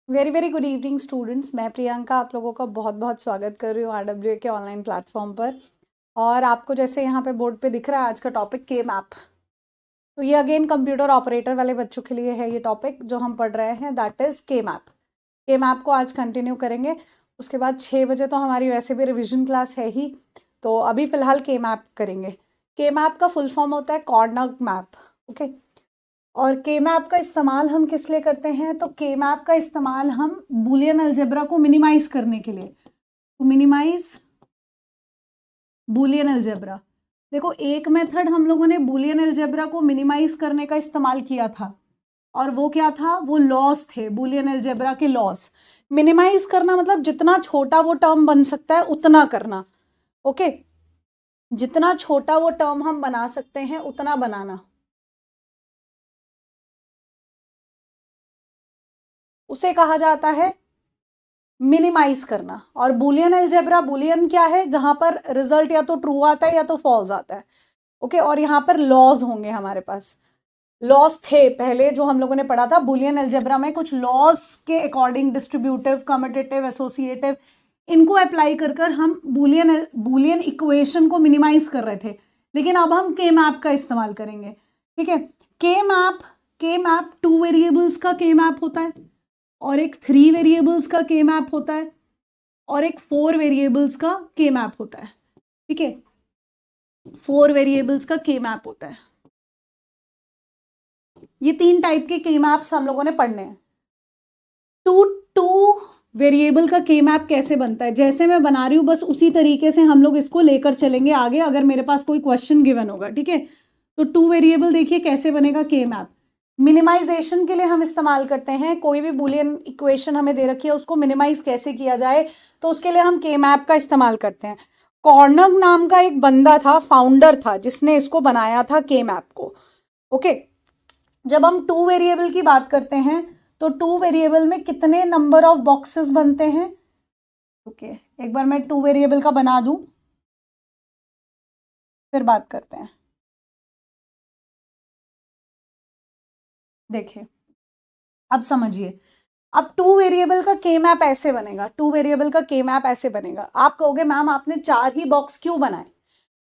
Very very good evening students. मैं प्रियंका आप लोगों का बहुत बहुत स्वागत कर रही हूँ RWA के ऑनलाइन प्लेटफॉर्म पर। और आपको जैसे यहाँ पे बोर्ड पे दिख रहा है आज का टॉपिक के मैप। तो ये अगेन कंप्यूटर ऑपरेटर वाले बच्चों के लिए है ये टॉपिक जो हम पढ़ रहे हैं, दैट इज़ के मैप। के मैप को आज कंटिन्यू करेंगे। उसके बाद 6 बजे तो हमारी वैसे भी रिविजन क्लास है ही, तो अभी फ़िलहाल के मैप करेंगे। के मैप का फुल फॉर्म होता है कॉर्नर मैप। ओके। और के मैप का इस्तेमाल हम किस लिए करते हैं? तो के मैप का इस्तेमाल हम बूलियन अलजेब्रा को मिनिमाइज करने के लिए, तो मिनिमाइज बूलियन अलजेब्रा। देखो, एक मेथड हम लोगों ने बूलियन अलजेब्रा को मिनिमाइज करने का इस्तेमाल किया था, और वो क्या था? वो लॉस थे, बूलियन अलजेब्रा के लॉस। मिनिमाइज करना मतलब जितना छोटा वो टर्म बन सकता है उतना करना। ओके, जितना छोटा वो टर्म हम बना सकते हैं उतना बनाना, उसे कहा जाता है मिनिमाइज करना। और बूलियन अलजेब्रा, बूलियन क्या है? जहां पर रिजल्ट या तो ट्रू आता है या तो फॉल्स आता है। ओके, और यहाँ पर लॉज होंगे, हमारे पास लॉज थे पहले जो हम लोगों ने पढ़ा था बूलियन अलजेब्रा में। कुछ लॉज के अकॉर्डिंग डिस्ट्रीब्यूटिव, कम्यूटेटिव, एसोसिएटिव, इनको अप्लाई कर कर हम बूलियन इक्वेशन को मिनिमाइज कर रहे थे। लेकिन अब हम के मैप का इस्तेमाल करेंगे। ठीक है, के मैप 2 वेरिएबल्स का के मैप होता है, और एक 3 वेरिएबल्स का के मैप होता है, और एक 4 वेरिएबल्स का के मैप होता है। ठीक है, 4 वेरिएबल्स का के मैप होता है। ये 3 टाइप के मैप्स हम लोगों ने पढ़ने हैं। टू वेरिएबल का के मैप कैसे बनता है, जैसे मैं बना रही हूँ बस उसी तरीके से हम लोग इसको लेकर चलेंगे आगे, अगर मेरे पास कोई क्वेश्चन गिवन होगा। ठीक है, तो 2 वेरिएबल देखिए कैसे बनेगा के मैप। मिनिमाइजेशन के लिए हम इस्तेमाल करते हैं, कोई भी बूलियन इक्वेशन हमें दे रखी है उसको मिनिमाइज कैसे किया जाए, तो उसके लिए हम के मैप का इस्तेमाल करते हैं। कॉर्नग नाम का एक बंदा था, फाउंडर था, जिसने इसको बनाया था के मैप को। ओके, जब हम 2 वेरिएबल की बात करते हैं तो 2 वेरिएबल में कितने नंबर ऑफ बॉक्सेस बनते हैं? ओके, एक बार मैं 2 वेरिएबल का बना दूं, फिर बात करते हैं। देखिए, अब समझिए। अब 2 वेरिएबल का के मैप ऐसे बनेगा, 2 वेरिएबल का के मैप ऐसे बनेगा। आप कहोगे मैम आपने 4 ही बॉक्स क्यों बनाए?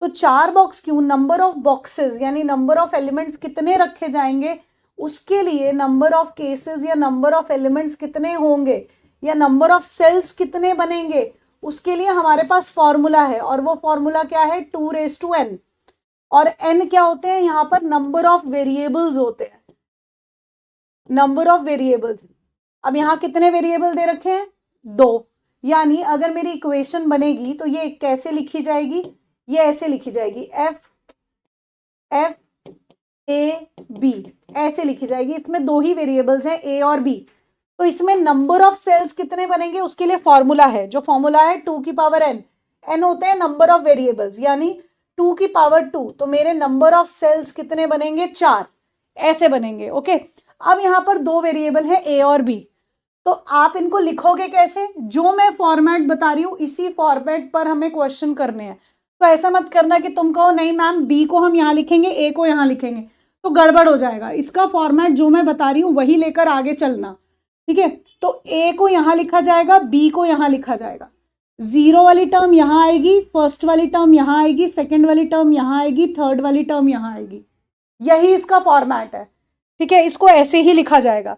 तो 4 बॉक्स क्यों? नंबर ऑफ बॉक्सेस यानी नंबर ऑफ एलिमेंट्स कितने रखे जाएंगे, उसके लिए नंबर ऑफ केसेस या नंबर ऑफ एलिमेंट्स कितने होंगे, या नंबर ऑफ सेल्स कितने बनेंगे, उसके लिए हमारे पास फॉर्मूला है। और वो फॉर्मूला क्या है? 2n। और n क्या होते हैं? यहाँ पर नंबर ऑफ वेरिएबल्स होते हैं, नंबर ऑफ वेरिएबल्स। अब यहाँ कितने वेरिएबल दे रखे हैं? 2। यानी अगर मेरी इक्वेशन बनेगी तो ये कैसे लिखी जाएगी? ये ऐसे लिखी जाएगी, एफ ए बी, ऐसे लिखी जाएगी। इसमें 2 ही वेरिएबल्स हैं, ए और बी। तो इसमें नंबर ऑफ सेल्स कितने बनेंगे उसके लिए फॉर्मूला है, जो फॉर्मूला है 2 की पावर n। n होते हैं नंबर ऑफ वेरिएबल्स, यानी 2 की पावर 2। तो मेरे नंबर ऑफ सेल्स कितने बनेंगे? 4, ऐसे बनेंगे। ओके, अब यहाँ पर 2 वेरिएबल है ए और बी, तो आप इनको लिखोगे कैसे? जो मैं फॉर्मेट बता रही हूँ इसी फॉर्मेट पर हमें क्वेश्चन करने हैं। तो ऐसा मत करना कि तुम कहो नहीं मैम बी को हम यहाँ लिखेंगे, ए को यहाँ लिखेंगे, तो गड़बड़ हो जाएगा। इसका फॉर्मेट जो मैं बता रही हूँ वही लेकर आगे चलना। ठीक है, तो ए को यहाँ लिखा जाएगा, बी को यहाँ लिखा जाएगा। 0 वाली टर्म यहाँ आएगी, फर्स्ट वाली टर्म यहाँ आएगी, सेकेंड वाली टर्म यहाँ आएगी, थर्ड वाली टर्म यहाँ आएगी। यही इसका फॉर्मेट है। ठीक है, इसको ऐसे ही लिखा जाएगा।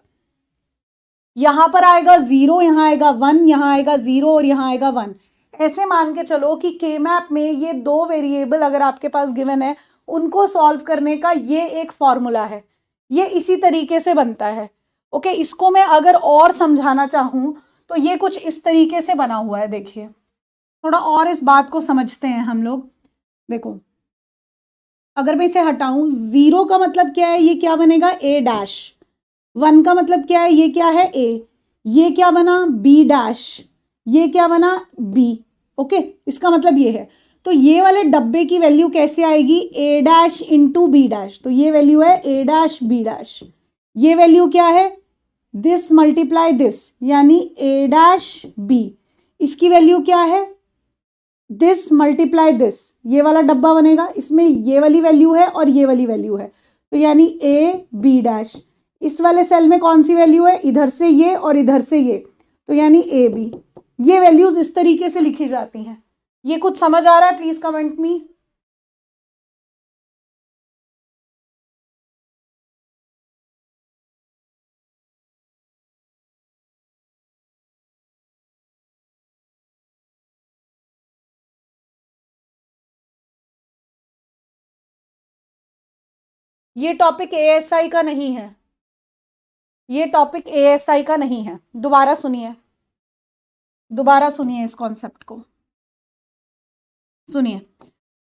यहां पर आएगा 0, यहां आएगा 1, यहां आएगा 0 और यहां आएगा 1। ऐसे मान के चलो कि के मैप में ये 2 वेरिएबल अगर आपके पास गिवन है, उनको सॉल्व करने का ये एक फॉर्मूला है। ये इसी तरीके से बनता है। ओके, इसको मैं अगर और समझाना चाहूं तो ये कुछ इस तरीके से बना हुआ है। देखिए, थोड़ा और इस बात को समझते हैं हम लोग। देखो, अगर मैं इसे हटाऊं, 0 का मतलब क्या है? ये क्या बनेगा? ए डैश। 1 का मतलब क्या है? ये क्या है? ए। ये क्या बना? B dash. ये क्या बना? बी। ओके, इसका मतलब ये है। तो ये वाले डब्बे की वैल्यू कैसे आएगी? ए डैश इंटू बी डैश। तो ये वैल्यू है ए डैश बी डैश। ये वैल्यू क्या है? दिस मल्टीप्लाई दिस, यानी ए डैश बी। इसकी वैल्यू क्या है? This multiply this. ये वाला डब्बा बनेगा, इसमें ये वाली वैल्यू है और ये वाली वैल्यू है, तो यानी ए बी डैश। इस वाले सेल में कौन सी वैल्यू है, इधर से ये और इधर से ये, तो यानी ए बी। ये वैल्यूज इस तरीके से लिखी जाती हैं। ये कुछ समझ आ रहा है? Please comment me. ये टॉपिक एएसआई का नहीं है, ये टॉपिक एएसआई का नहीं है। दोबारा सुनिए, दोबारा सुनिए इस कॉन्सेप्ट को सुनिए।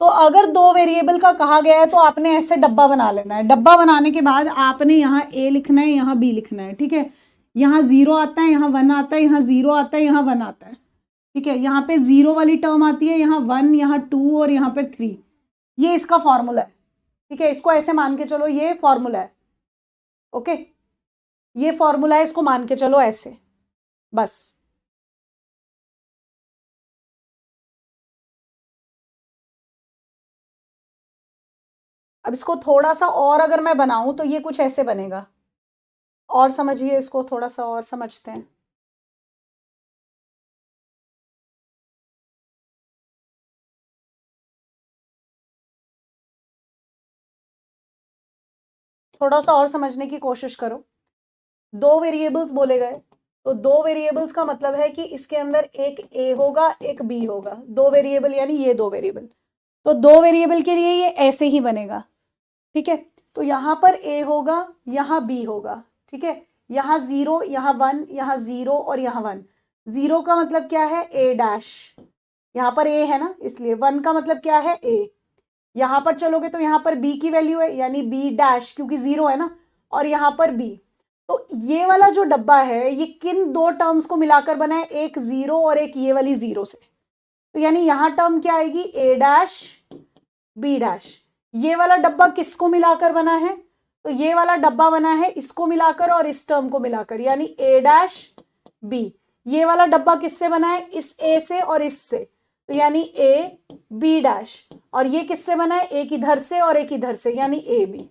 तो अगर दो वेरिएबल का कहा गया है तो आपने ऐसे डब्बा बना लेना है। डब्बा बनाने के बाद आपने यहाँ ए लिखना है, यहाँ बी लिखना है, ठीक है। यहाँ 0 आता है, यहाँ 1 आता है, यहाँ 0 आता है, यहाँ 1 आता है, ठीक है। यहाँ पे 0 वाली टर्म आती है, यहाँ 1, यहाँ 2 और यहाँ पर 3। ये इसका फॉर्मूला है, ठीक है। इसको ऐसे मान के चलो, ये फॉर्मूला है, ओके। ये फॉर्मूला है, इसको मान के चलो ऐसे, बस। अब इसको थोड़ा सा और अगर मैं बनाऊं तो ये कुछ ऐसे बनेगा। और समझिए इसको, थोड़ा सा और समझते हैं। थोड़ा सा और समझने की कोशिश करो। दो वेरिएबल्स बोले गए, तो दो वेरिएबल्स का मतलब है कि इसके अंदर एक ए होगा, एक बी होगा। दो वेरिएबल यानी ये दो वेरिएबल। तो दो वेरिएबल के लिए ये ऐसे ही बनेगा, ठीक है। तो यहाँ पर ए होगा, यहाँ बी होगा, ठीक है। यहाँ 0, यहाँ 1, यहाँ 0 और यहाँ 1। 0 का मतलब क्या है, ए डैश। यहाँ पर ए है ना, इसलिए 1 का मतलब क्या है, ए। यहाँ पर चलोगे तो यहाँ पर बी की वैल्यू है, यानी बी डैश, क्योंकि 0 है ना, और यहाँ पर बी। तो ये वाला जो डब्बा है ये किन दो टर्म्स को मिलाकर बना है, एक 0 और एक ये वाली 0 से। तो यानी यहाँ टर्म क्या आएगी, ए डैश बी डैश। ये वाला डब्बा किसको मिलाकर बना है, तो ये वाला डब्बा बना है इसको मिलाकर और इस टर्म को मिलाकर, यानी ए डैश बी। ये वाला डब्बा किससे बना है, इस ए से और इससे, तो यानी ए बी डैश। और ये किससे बना है, एक इधर से और एक इधर से, यानी ए बी।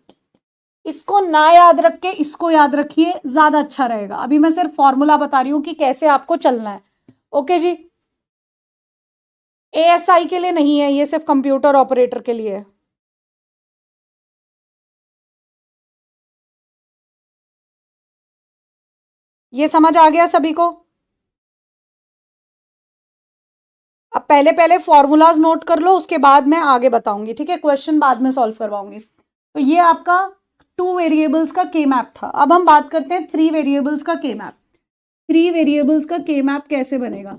इसको ना याद रख के इसको याद रखिए, ज्यादा अच्छा रहेगा। अभी मैं सिर्फ फॉर्मूला बता रही हूं कि कैसे आपको चलना है, ओके जी। एएसआई के लिए नहीं है, ये सिर्फ कंप्यूटर ऑपरेटर के लिए है। ये समझ आ गया सभी को? अब पहले पहले फॉर्मूलाज नोट कर लो, उसके बाद मैं आगे बताऊंगी, ठीक है। क्वेश्चन बाद में सॉल्व करवाऊंगी। तो ये आपका 2 वेरिएबल्स का के मैप था। अब हम बात करते हैं 3 वेरिएबल्स का के मैप। 3 वेरिएबल्स का के मैप कैसे बनेगा,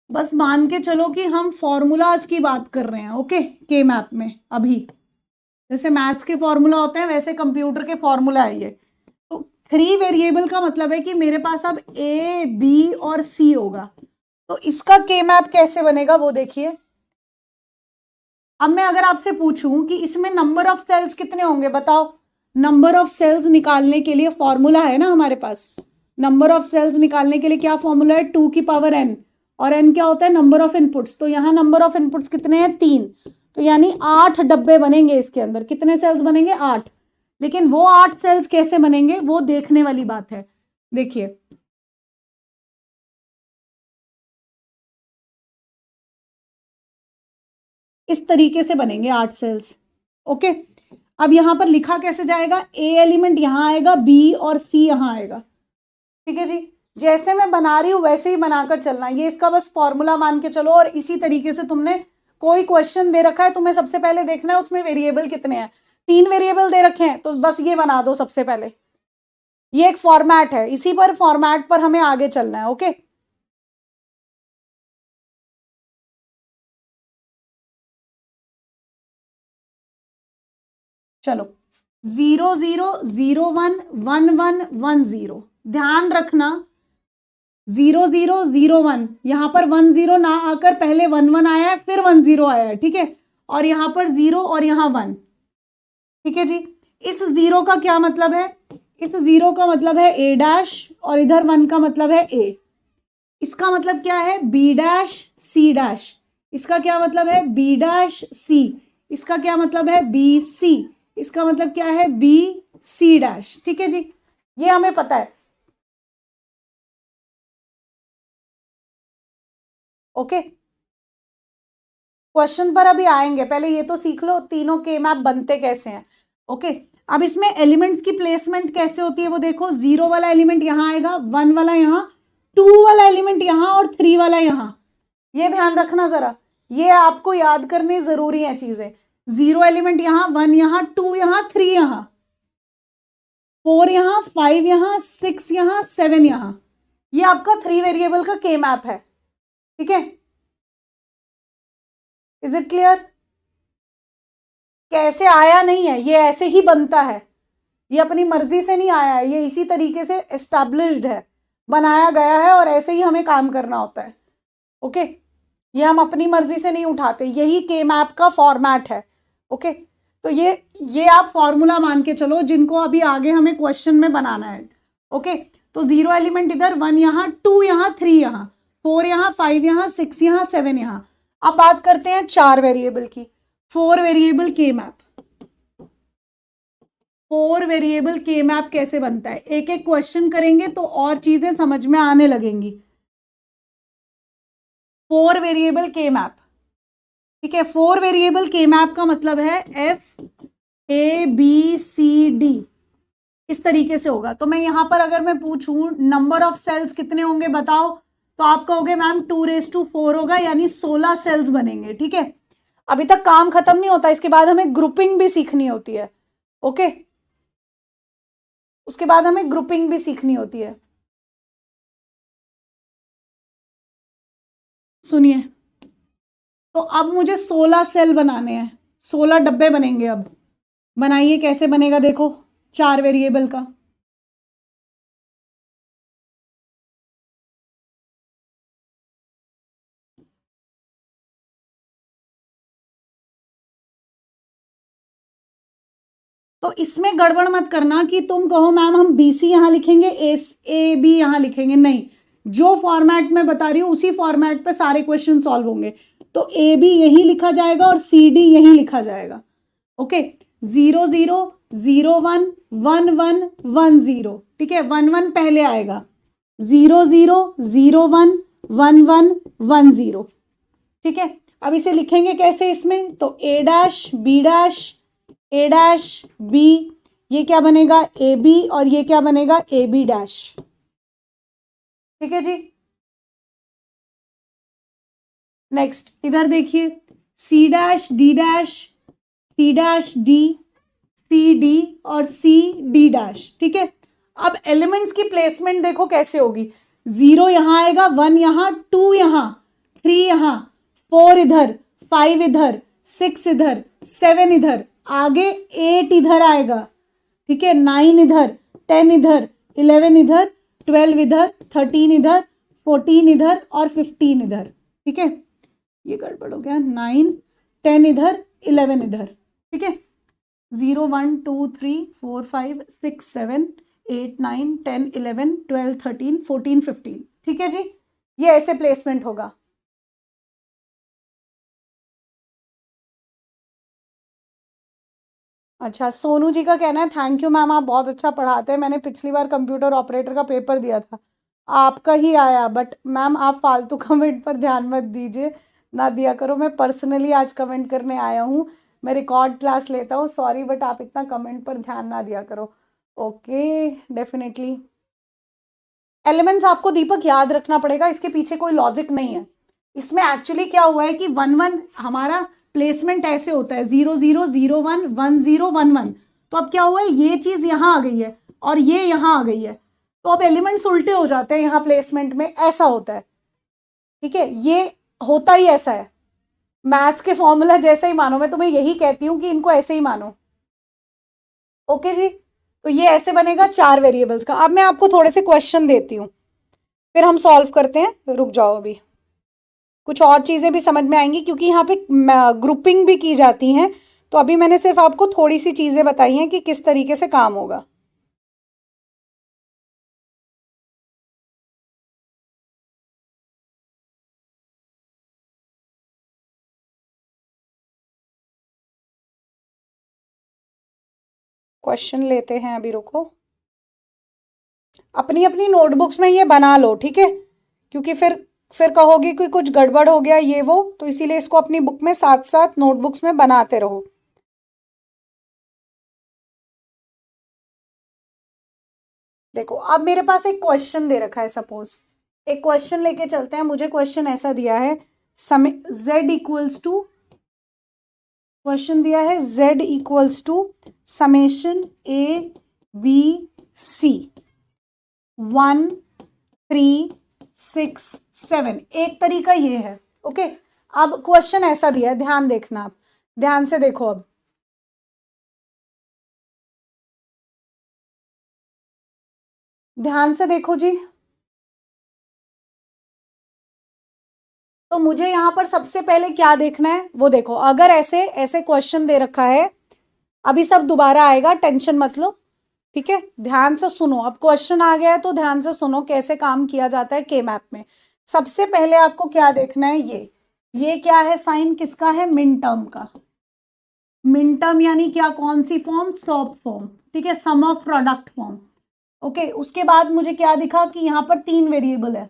बस मान के चलो कि हम फॉर्मूलाज की बात कर रहे हैं, ओके। के मैप में अभी जैसे मैथ्स के फॉर्मूला होते हैं वैसे कंप्यूटर के फॉर्मूला है ये। तो 3 वेरिएबल का मतलब है कि मेरे पास अब ए बी और सी होगा। तो इसका के मैप कैसे बनेगा वो देखिए। अब मैं अगर आपसे पूछूं कि इसमें नंबर ऑफ सेल्स कितने होंगे, बताओ। नंबर ऑफ सेल्स निकालने के लिए फॉर्मूला है ना हमारे पास। नंबर ऑफ सेल्स निकालने के लिए क्या फॉर्मूला है, 2 की पावर n, और n क्या होता है, नंबर ऑफ इनपुट्स। तो यहाँ नंबर ऑफ इनपुट्स कितने हैं, 3। तो यानी 8 डब्बे बनेंगे इसके अंदर। कितने सेल्स बनेंगे, 8। लेकिन वो 8 सेल्स कैसे बनेंगे वो देखने वाली बात है। देखिए इस तरीके से बनेंगे 8 सेल्स, ओके। अब यहां पर लिखा कैसे जाएगा, ए एलिमेंट यहां आएगा, बी और सी यहां आएगा, ठीक है जी। जैसे मैं बना रही हूं वैसे ही बनाकर चलना। ये इसका बस फॉर्मूला मान के चलो। और इसी तरीके से तुमने कोई क्वेश्चन दे रखा है, तुम्हें सबसे पहले देखना है उसमें वेरिएबल कितने हैं। 3 वेरिएबल दे रखे हैं तो बस ये बना दो सबसे पहले। ये एक फॉर्मेट है, इसी पर फॉर्मेट पर हमें आगे चलना है, ओके। चलो 0 0 0 1 1 1 1 0। ध्यान रखना 0 0 0 1, यहां पर 1 0 ना आकर पहले 1 1 आया है, फिर 1 0 आया है, ठीक है। और यहां पर 0 और यहां 1, ठीक है जी। इस 0 का क्या मतलब है, इस 0 का मतलब है ए डैश, और इधर 1 का मतलब है ए। इसका मतलब क्या है, बी डैश सी डैश। इसका क्या मतलब है, बी डैश सी। इसका क्या मतलब है, बी सी। इसका मतलब क्या है, बी सी डैश। ठीक है जी, ये हमें पता है। ओके, क्वेश्चन पर अभी आएंगे, पहले ये तो सीख लो तीनों के मैप बनते कैसे हैं। ओके, अब इसमें एलिमेंट्स की प्लेसमेंट कैसे होती है वो देखो। जीरो वाला एलिमेंट यहां आएगा, वन वाला यहां, टू वाला एलिमेंट यहां और थ्री वाला यहां। ये ध्यान रखना जरा, ये आपको याद करनी जरूरी है चीजें। जीरो एलिमेंट यहां, वन यहां, टू यहां, थ्री यहां, फोर यहां, फाइव यहां, सिक्स यहां, सेवन यहां। ये आपका थ्री वेरिएबल का के मैप है। ठीक है, इज इट क्लियर? कैसे आया नहीं है, ये ऐसे ही बनता है, ये अपनी मर्जी से नहीं आया है, ये इसी तरीके से एस्टैब्लिश्ड है, बनाया गया है और ऐसे ही हमें काम करना होता है। ओके, ये हम अपनी मर्जी से नहीं उठाते, यही के मैप का फॉर्मेट है। ओके, तो ये आप फॉर्मूला मान के चलो जिनको अभी आगे हमें क्वेश्चन में बनाना है। ओके, तो जीरो एलिमेंट इधर, वन यहां, टू यहां, थ्री यहां, फोर यहां, फाइव यहां, सिक्स यहां, सेवन यहां। अब बात करते हैं चार वेरिएबल की, फोर वेरिएबल के मैप। फोर वेरिएबल के मैप कैसे बनता है, एक एक क्वेश्चन करेंगे तो और चीजें समझ में आने लगेंगी। फोर वेरिएबल के मैप, ठीक है, फोर वेरिएबल के मैप का मतलब है f a b c d, इस तरीके से होगा। तो मैं यहां पर अगर मैं पूछूं नंबर ऑफ सेल्स कितने होंगे बताओ, तो आप कहोगे मैम 2⁴ होगा, यानी 16 सेल्स बनेंगे। ठीक है, अभी तक काम खत्म नहीं होता, इसके बाद हमें ग्रुपिंग भी सीखनी होती है। ओके, उसके बाद हमें ग्रुपिंग भी सीखनी होती है। सुनिए, तो अब मुझे 16 सेल बनाने हैं, 16 डब्बे बनेंगे। अब बनाइए, कैसे बनेगा देखो, चार वेरिएबल का। तो इसमें गड़बड़ मत करना कि तुम कहो मैम हम BC यहां लिखेंगे, AB यहां लिखेंगे, नहीं, जो फॉर्मेट में बता रही हूं उसी फॉर्मेट पे सारे क्वेश्चन सॉल्व होंगे। तो AB यही लिखा जाएगा और CD यही लिखा जाएगा। ओके, 0 0 0 1 1 1 1 0। ठीक है, 1 1 पहले आएगा, 0 0 0 1 1 1 1 0। ठीक है, अब इसे लिखेंगे कैसे इसमें, तो A dash B dash A dash B, ये क्या बनेगा AB, और ये क्या बनेगा AB डैश। ठीक है जी, नेक्स्ट इधर देखिए, C dash D dash, C dash D, CD और CD डैश। ठीक है, अब एलिमेंट्स की प्लेसमेंट देखो कैसे होगी, 0 यहां आएगा, 1 यहां, 2 यहां, 3 यहां, 4 इधर, 5 इधर, 6 इधर, 7 इधर, आगे 8 इधर आएगा। ठीक है, 9 इधर, 10 इधर, 11 इधर, 12 इधर, 13 इधर, 14 इधर और 15 इधर। ठीक है, ये गड़बड़ हो गया, 9 10 इधर, 11 इधर। ठीक है, 0 1 2 3 4 5 6 7 8 9 10 11 12 13 14 15। ठीक है जी, ये ऐसे प्लेसमेंट होगा। अच्छा, सोनू जी का कहना है थैंक यू मैम, आप बहुत अच्छा पढ़ाते हैं, मैंने पिछली बार कंप्यूटर ऑपरेटर का पेपर दिया था, आपका ही आया, बट मैम आप फालतू कमेंट पर ध्यान मत दीजिए, ना दिया करो, मैं पर्सनली आज कमेंट करने आया हूँ, मैं रिकॉर्ड क्लास लेता हूँ, सॉरी बट आप इतना कमेंट पर ध्यान ना दिया करो। ओके, डेफिनेटली एलिमेंट्स आपको दीपक याद रखना पड़ेगा, इसके पीछे कोई लॉजिक नहीं है। इसमें एक्चुअली क्या हुआ है कि 1 1 हमारा प्लेसमेंट ऐसे होता है, 0 0 0 1 1 0 1 1। तो अब क्या हुआ है, ये चीज यहां आ गई है और ये यहां आ गई है, तो अब एलिमेंट्स उल्टे हो जाते हैं यहाँ प्लेसमेंट में, ऐसा होता है। ठीक है, ये होता ही ऐसा है, मैथ्स के फॉर्मूला जैसे ही मानो, मैं तुम्हें यही कहती हूँ कि इनको ऐसे ही मानो। ओके जी, तो ये ऐसे बनेगा चार वेरिएबल्स का। अब मैं आपको थोड़े से क्वेश्चन देती हूँ, फिर हम सॉल्व करते हैं, रुक जाओ अभी, कुछ और चीजें भी समझ में आएंगी क्योंकि यहाँ पे ग्रुपिंग भी की जाती हैं। तो अभी मैंने सिर्फ आपको थोड़ी सी चीजें बताई हैं कि किस तरीके से काम होगा। क्वेश्चन लेते हैं, अभी रुको। अपनी अपनी नोटबुक्स में ये बना लो, ठीक है, क्योंकि फिर कहोगे कि कुछ गड़बड़ हो गया ये वो, तो इसीलिए इसको अपनी बुक में साथ साथ नोटबुक्स में बनाते रहो। देखो अब मेरे पास एक क्वेश्चन दे रखा है, सपोज एक क्वेश्चन लेके चलते हैं। मुझे क्वेश्चन ऐसा दिया है, समय z इक्वल्स टू, क्वेश्चन दिया है z equals to summation a b c 1 3 6 7। एक तरीका ये है, ओके। अब क्वेश्चन ऐसा दिया है, ध्यान देखना, आप ध्यान से देखो, अब ध्यान से देखो जी। तो मुझे यहां पर सबसे पहले क्या देखना है वो देखो। अगर ऐसे ऐसे क्वेश्चन दे रखा है, अभी सब दोबारा आएगा, टेंशन मत लो, ठीक है, ध्यान से सुनो। अब क्वेश्चन आ गया है तो ध्यान से सुनो कैसे काम किया जाता है के मैप में। सबसे पहले आपको क्या देखना है, ये क्या है, साइन किसका है, मिन टर्म का। मिन टर्म यानी क्या, कौन सी फॉर्म, सॉप फॉर्म, ठीक है, सम ऑफ प्रोडक्ट फॉर्म, ओके। उसके बाद मुझे क्या दिखा कि यहाँ पर 3 वेरिएबल है।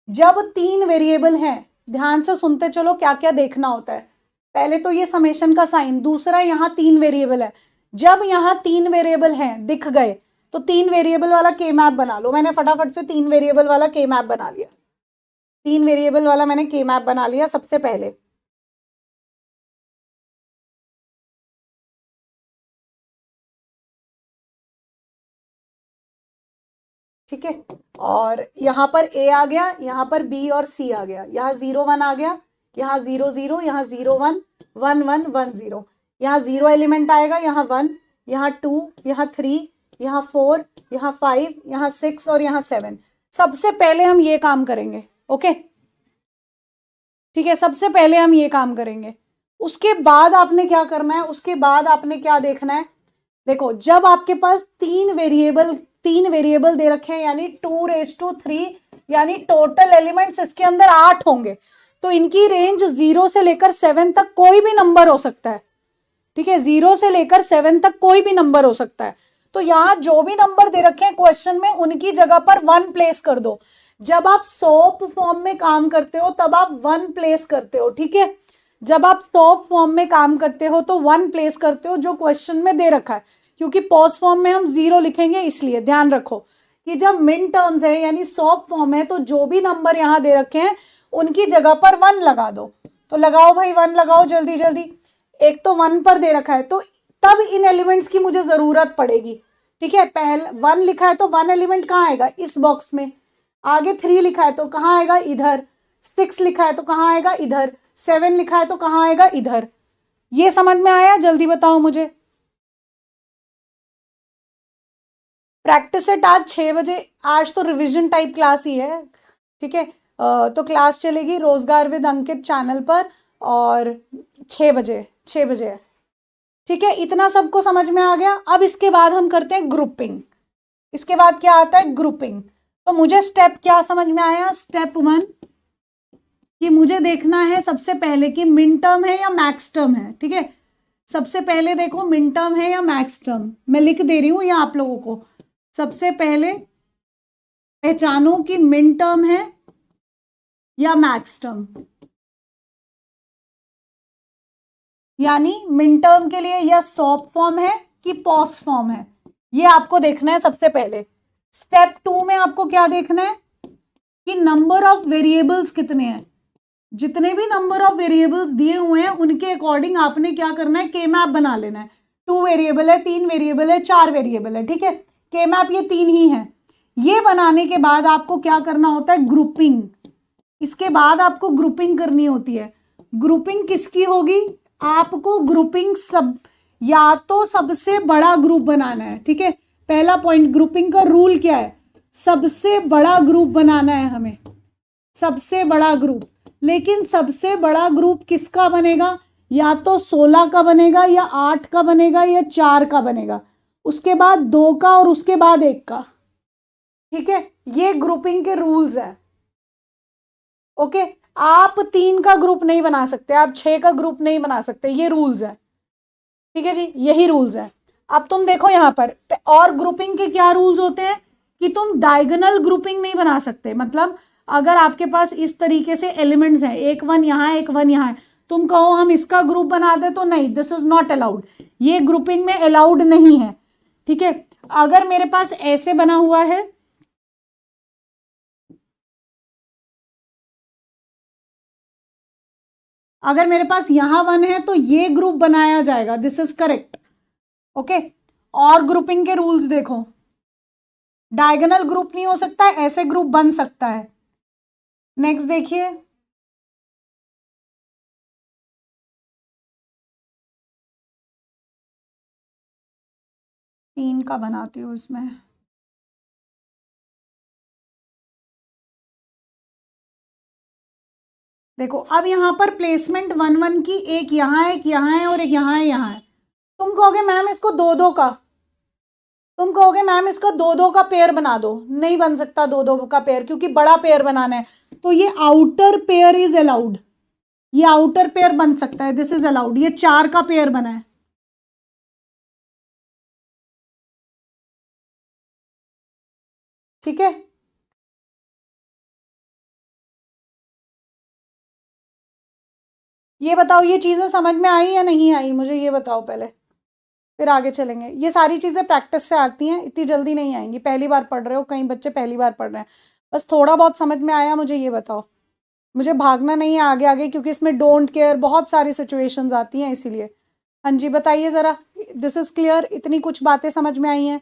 जब 3 वेरिएबल हैं, ध्यान से सुनते चलो क्या क्या देखना होता है। पहले तो ये समेशन का साइन, दूसरा यहाँ 3 वेरिएबल है। जब यहाँ 3 वेरिएबल हैं दिख गए तो 3 वेरिएबल वाला के मैप बना लो। मैंने फटाफट से 3 वेरिएबल वाला के मैप बना लिया, 3 वेरिएबल वाला मैंने के मैप बना लिया सबसे पहले। ठीक है, और यहाँ पर a आ गया, यहाँ पर b और c आ गया, यहाँ 0 1 आ गया, यहाँ 0 0, यहाँ 0 1 1 1 1 0, यहाँ 0 एलिमेंट आएगा, यहाँ 1, यहाँ 2, यहाँ 3, यहाँ 4, यहाँ 5, यहाँ 6 और यहाँ 7। सबसे पहले हम ये काम करेंगे, ओके, ठीक है, सबसे पहले हम ये काम करेंगे। उसके बाद आपने क्या करना है, उसके बाद आपने क्या देखना है, देखो जब आपके पास 3 वेरिएबल दे रखे हैं, यानी 2�3, यानी टोटल एलिमेंट्स इसके अंदर 8 होंगे, तो इनकी रेंज 0 से लेकर 7 तक कोई भी नंबर हो सकता है, ठीक है, 0 से लेकर 7 तक कोई भी नंबर हो सकता है। तो यहां जो भी नंबर दे रखे हैं क्वेश्चन में, उनकी जगह पर 1 प्लेस कर दो। जब आप सॉप फॉर्म में काम करते हो तब आप 1 प्लेस करते हो, ठीक है, जब आप सॉप फॉर्म में काम करते हो तो 1 प्लेस करते हो जो क्वेश्चन में दे रखा है, क्योंकि पॉज फॉर्म में हम 0 लिखेंगे, इसलिए ध्यान रखो कि जब मिन टर्म्स है यानी सॉप फॉर्म है तो जो भी नंबर यहां दे रखे हैं उनकी जगह पर 1 लगा दो। तो लगाओ भाई, 1 लगाओ जल्दी जल्दी। एक तो 1 पर दे रखा है तो तब इन एलिमेंट्स की मुझे जरूरत पड़ेगी, ठीक है। पहले 1 लिखा है तो 1 एलिमेंट कहाँ आएगा, इस बॉक्स में। आगे 3 लिखा है तो कहाँ आएगा, इधर। 6 लिखा है तो कहाँ आएगा, इधर। 7 लिखा है तो कहाँ आएगा, इधर। ये समझ में आया, जल्दी बताओ मुझे। प्रैक्टिस सेट आज 6 बजे, आज तो रिवीजन टाइप क्लास ही है, ठीक है। तो क्लास चलेगी रोजगार विद अंकित चैनल पर, और 6 बजे, 6 बजे है, ठीक है। इतना सबको समझ में आ गया। अब इसके बाद हम करते हैं ग्रुपिंग। इसके बाद क्या आता है, ग्रुपिंग। तो मुझे स्टेप क्या समझ में आया, स्टेप 1 कि मुझे देखना है सबसे पहले कि मिन टर्म है या मैक्स टर्म है, ठीक है। सबसे पहले देखो मिन टर्म है या मैक्स टर्म, मैं लिख दे रही हूं या आप लोगों को। सबसे पहले पहचानो कि मिन टर्म है या मैक्स टर्म, यानी मिन टर्म के लिए या सॉप फॉर्म है कि पॉज फॉर्म है, ये आपको देखना है सबसे पहले। स्टेप 2 में आपको क्या देखना है कि नंबर ऑफ वेरिएबल्स कितने हैं। जितने भी नंबर ऑफ वेरिएबल्स दिए हुए हैं उनके अकॉर्डिंग आपने क्या करना है, के मैप बना लेना है। 2 वेरिएबल है, 3 वेरिएबल है, 4 वेरिएबल है, ठीक है। के मैप ये 3 ही है। ये बनाने के बाद आपको क्या करना होता है, ग्रुपिंग। इसके बाद आपको ग्रुपिंग करनी होती है। ग्रुपिंग किसकी होगी, आपको ग्रुपिंग या तो सबसे बड़ा ग्रुप बनाना है, ठीक है। पहला पॉइंट, ग्रुपिंग का रूल क्या है, सबसे बड़ा ग्रुप बनाना है हमें, सबसे बड़ा ग्रुप। लेकिन सबसे बड़ा ग्रुप किसका बनेगा, या तो 16 का बनेगा, या 8 का बनेगा, या 4 का बनेगा, उसके बाद 2 का, और उसके बाद 1 का, ठीक है। ये ग्रुपिंग के रूल्स है, ओके। आप 3 का ग्रुप नहीं बना सकते, आप 6 का ग्रुप नहीं बना सकते, ये रूल्स है, ठीक है जी, यही रूल्स है। अब तुम देखो यहाँ पर और ग्रुपिंग के क्या रूल्स होते हैं कि तुम डायगोनल ग्रुपिंग नहीं बना सकते। मतलब अगर आपके पास इस तरीके से एलिमेंट्स हैं, एक वन यहाँ है, एक वन यहाँ है, तुम कहो हम इसका ग्रुप बना दे तो नहीं, दिस इज नॉट अलाउड, ये ग्रुपिंग में अलाउड नहीं है। ठीक है, अगर मेरे पास ऐसे बना हुआ है, अगर मेरे पास यहां वन है तो ये ग्रुप बनाया जाएगा, दिस इज करेक्ट। ओके, और ग्रुपिंग के रूल्स देखो, डायगोनल ग्रुप नहीं हो सकता, ऐसे ग्रुप बन सकता है। नेक्स्ट देखिए, तीन का बनाती हूँ इसमें। देखो अब यहां पर प्लेसमेंट वन वन की, एक यहाँ है, एक यहाँ है और एक यहाँ है, यहाँ है। तुम कहोगे मैम इसको दो दो का, तुम कहोगे मैम इसका दो दो का पेयर बना दो, नहीं बन सकता दो दो का पेयर, क्योंकि बड़ा पेयर बनाना है। तो ये आउटर पेयर इज अलाउड, ये आउटर पेयर बन सकता है, दिस इज अलाउड। ये चार का पेयर बना है, ठीक है। ये बताओ ये चीजें समझ में आई या नहीं आई, मुझे ये बताओ पहले, फिर आगे चलेंगे। ये सारी चीजें प्रैक्टिस से आती हैं, इतनी जल्दी नहीं आएंगी। पहली बार पढ़ रहे हो, कई बच्चे पहली बार पढ़ रहे हैं, बस थोड़ा बहुत समझ में आया मुझे ये बताओ। मुझे भागना नहीं है आगे आगे, क्योंकि इसमें डोंट केयर बहुत सारी सिचुएशंस आती हैं इसीलिए। हाँ जी बताइए जरा, दिस इज क्लियर, इतनी कुछ बातें समझ में आई हैं।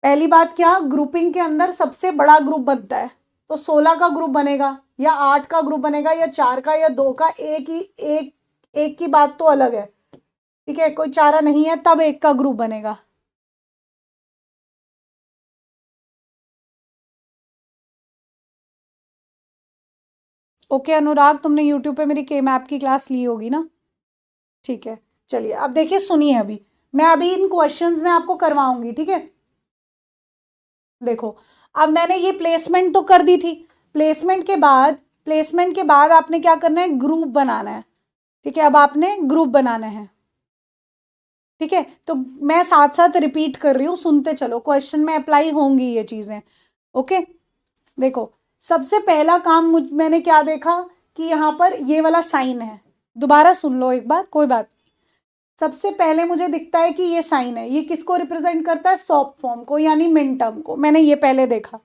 पहली बात क्या, ग्रुपिंग के अंदर सबसे बड़ा ग्रुप बनता है, तो 16 का ग्रुप बनेगा या 8 का ग्रुप बनेगा या 4 का या 2 का, एक की बात तो अलग है। ठीक है, कोई चारा नहीं है तब एक का ग्रुप बनेगा। ओके अनुराग, तुमने यूट्यूब पे मेरी के मैप की क्लास ली होगी ना? ठीक है, चलिए अब देखिए, सुनिए, अभी मैं अभी इन क्वेश्चंस में आपको करवाऊंगी, ठीक है। देखो अब मैंने ये प्लेसमेंट तो कर दी थी, प्लेसमेंट के बाद आपने क्या करना है, ग्रुप बनाना है। ठीक है, अब आपने ग्रुप बनाना है, ठीक है। तो मैं साथ साथ रिपीट कर रही हूँ, सुनते चलो, क्वेश्चन में अप्लाई होंगी ये चीजें। ओके, देखो सबसे पहला काम मैंने क्या देखा कि यहाँ पर ये वाला साइन है, दोबारा सुन लो एक बार, कोई बात नहीं। सबसे पहले मुझे दिखता है कि ये साइन है, ये किसको रिप्रेजेंट करता है, सॉफ्ट फॉर्म को, यानी मिन टर्म को, मैंने ये पहले देखा।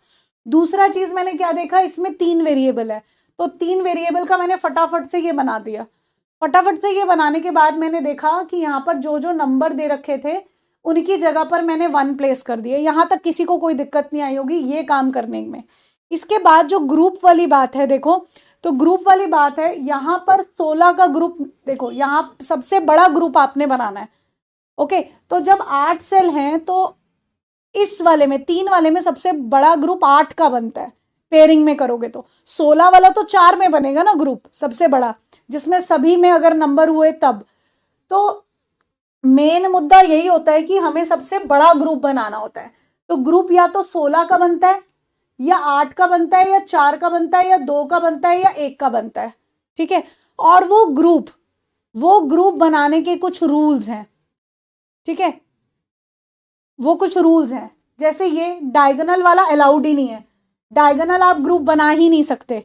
दूसरा चीज मैंने क्या देखा, इसमें 3 वेरिएबल है, तो 3 वेरिएबल का मैंने फटाफट से ये बना दिया। फटाफट से ये बनाने के बाद मैंने देखा कि यहाँ पर जो जो नंबर दे रखे थे उनकी जगह पर मैंने 1 प्लेस कर दिए। यहाँ तक किसी को कोई दिक्कत नहीं आई होगी ये काम करने में। इसके बाद जो ग्रुप वाली बात है, देखो तो ग्रुप वाली बात है, यहाँ पर 16 का ग्रुप, देखो यहाँ सबसे बड़ा ग्रुप आपने बनाना है। ओके, तो जब 8 सेल हैं तो इस वाले में, 3 वाले में सबसे बड़ा ग्रुप 8 का बनता है, पेयरिंग में करोगे तो। 16 वाला तो 4 में बनेगा ना ग्रुप सबसे बड़ा, जिसमें सभी में अगर नंबर हुए तब। तो मेन मुद्दा यही होता है कि हमें सबसे बड़ा ग्रुप बनाना होता है। तो ग्रुप या तो 16 का बनता है या 8 का बनता है या 4 का बनता है या 2 का बनता है या 1 का बनता है, ठीक है। और वो ग्रुप बनाने के कुछ रूल्स हैं, ठीक है। वो कुछ रूल्स हैं, जैसे ये डायगोनल वाला अलाउड ही नहीं है, डायगोनल आप ग्रुप बना ही नहीं सकते,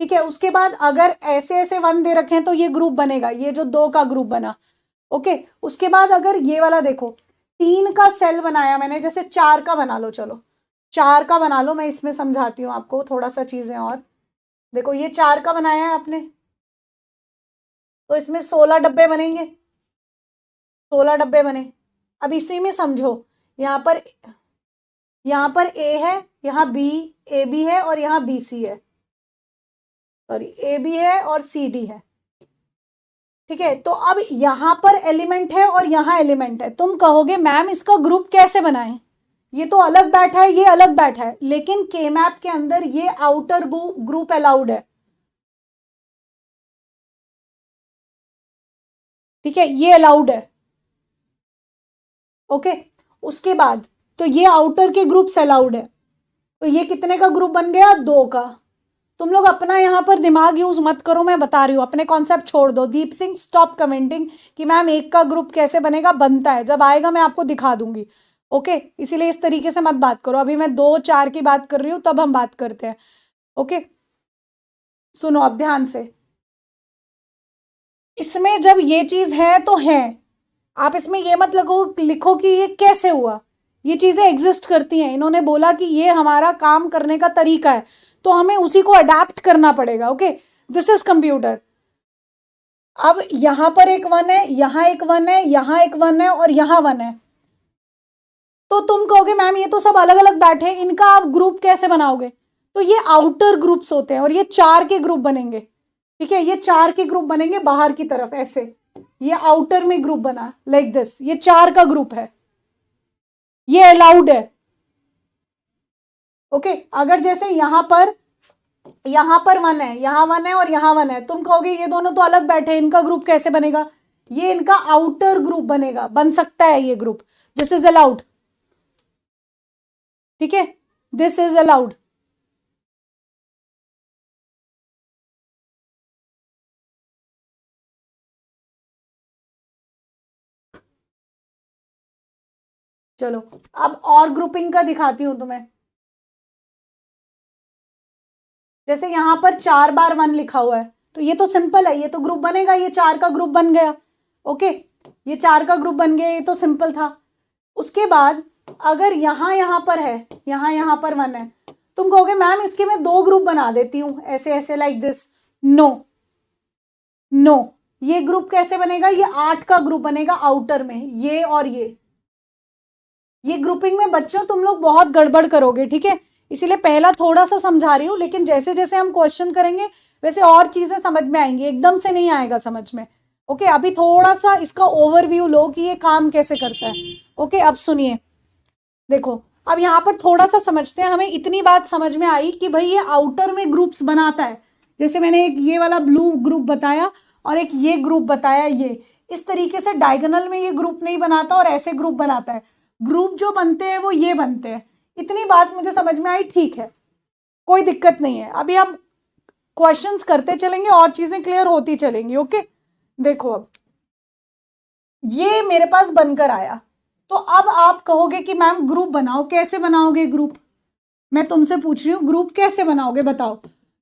ठीक है। उसके बाद अगर ऐसे ऐसे 1 दे रखे हैं तो ये ग्रुप बनेगा, ये जो 2 का ग्रुप बना। ओके, उसके बाद अगर ये वाला देखो, 3 का सेल बनाया मैंने, जैसे 4 का बना लो, चलो 4 का बना लो, मैं इसमें समझाती हूँ आपको थोड़ा सा चीजें और। देखो ये 4 का बनाया है आपने, तो इसमें 16 डब्बे बनेंगे, 16 डब्बे बने। अब इसी में समझो, यहाँ पर ए है, यहाँ बी, ए बी है और यहाँ बी सी है, सॉरी ए बी है और सी डी है, ठीक है। तो अब यहाँ पर एलिमेंट है और यहाँ एलिमेंट है, तुम कहोगे मैम इसका ग्रुप कैसे बनाएं, ये तो अलग बैठा है, ये अलग बैठा है, लेकिन के मैप के अंदर ये आउटर ग्रुप अलाउड है, ठीक है, ये अलाउड है। ओके, उसके बाद तो ये आउटर के ग्रुप्स अलाउड है, तो ये कितने का ग्रुप बन गया, 2 का। तुम लोग अपना यहाँ पर दिमाग यूज मत करो, मैं बता रही हूँ, अपने कॉन्सेप्ट छोड़ दो। दीप सिंह स्टॉप कमेंटिंग कि मैम एक का ग्रुप कैसे बनेगा, बनता है, जब आएगा मैं आपको दिखा दूंगी। ओके, इसीलिए इस तरीके से मत बात करो, अभी मैं 2 4 की बात कर रही हूँ, तब हम बात करते हैं। ओके, सुनो अब ध्यान से। इसमें जब ये चीज है तो है, आप इसमें ये मत लिखो कि ये कैसे हुआ। ये चीजें एग्जिस्ट करती हैं, इन्होंने बोला कि ये हमारा काम करने का तरीका है, तो हमें उसी को अडेप्ट करना पड़ेगा। Okay, this is computer. अब यहां पर एक 1 है, यहां एक 1 है, यहां एक 1 है और यहां 1 है, तो तुम कहोगे मैम ये तो सब अलग अलग बैठे, इनका आप ग्रुप कैसे बनाओगे? तो ये आउटर ग्रुप्स होते हैं और ये 4 के ग्रुप बनेंगे। ठीक है, ये 4 के ग्रुप बनेंगे बाहर की तरफ ऐसे, ये आउटर में ग्रुप बना लाइक दिस, ये 4 का ग्रुप है, ये अलाउड है। ओके, अगर जैसे यहां पर 1 है, यहां 1 है और यहां 1 है, तुम कहोगे ये दोनों तो अलग बैठे, इनका ग्रुप कैसे बनेगा? ये इनका आउटर ग्रुप बनेगा, बन सकता है ये ग्रुप, दिस इज अलाउड। ठीक है, दिस इज अलाउड। चलो अब और ग्रुपिंग का दिखाती हूं तुम्हें। जैसे यहां पर 4 बार 1 लिखा हुआ है, तो ये तो सिंपल है, ये तो ग्रुप बनेगा, ये 4 का ग्रुप बन गया। ओके, ये 4 का ग्रुप बन गया, ये तो सिंपल था। उसके बाद अगर यहां पर है, यहां पर 1 है, तुम कहोगे मैम इसके मैं 2 ग्रुप बना देती हूं, ऐसे ऐसे लाइक दिस। नो नो, ये ग्रुप कैसे बनेगा? ये 8 का ग्रुप बनेगा आउटर में, ये और ये ग्रुपिंग में बच्चों तुम लोग बहुत गड़बड़ करोगे। ठीक है, इसीलिए पहला थोड़ा सा समझा रही हूँ, लेकिन जैसे जैसे हम क्वेश्चन करेंगे वैसे और चीजें समझ में आएंगी, एकदम से नहीं आएगा समझ में। ओके, अभी थोड़ा सा इसका ओवरव्यू लो कि ये काम कैसे करता है। ओके, अब सुनिए, देखो अब यहाँ पर थोड़ा सा समझते हैं। हमें इतनी बात समझ में आई कि भाई ये आउटर में ग्रुप्स बनाता है, जैसे मैंने एक ये वाला ब्लू ग्रुप बताया और एक ये ग्रुप बताया, ये इस तरीके से डायगोनल में ये ग्रुप नहीं बनाता और ऐसे ग्रुप बनाता है। ग्रुप जो बनते हैं वो ये बनते हैं। इतनी बात मुझे समझ में आई, ठीक है, कोई दिक्कत नहीं है। अभी हम क्वेश्चंस करते चलेंगे और चीजें क्लियर होती चलेंगी। ओके, देखो अब ये मेरे पास बनकर आया, तो अब आप कहोगे कि मैम ग्रुप बनाओ, कैसे बनाओगे ग्रुप? मैं तुमसे पूछ रही हूँ ग्रुप कैसे बनाओगे बताओ।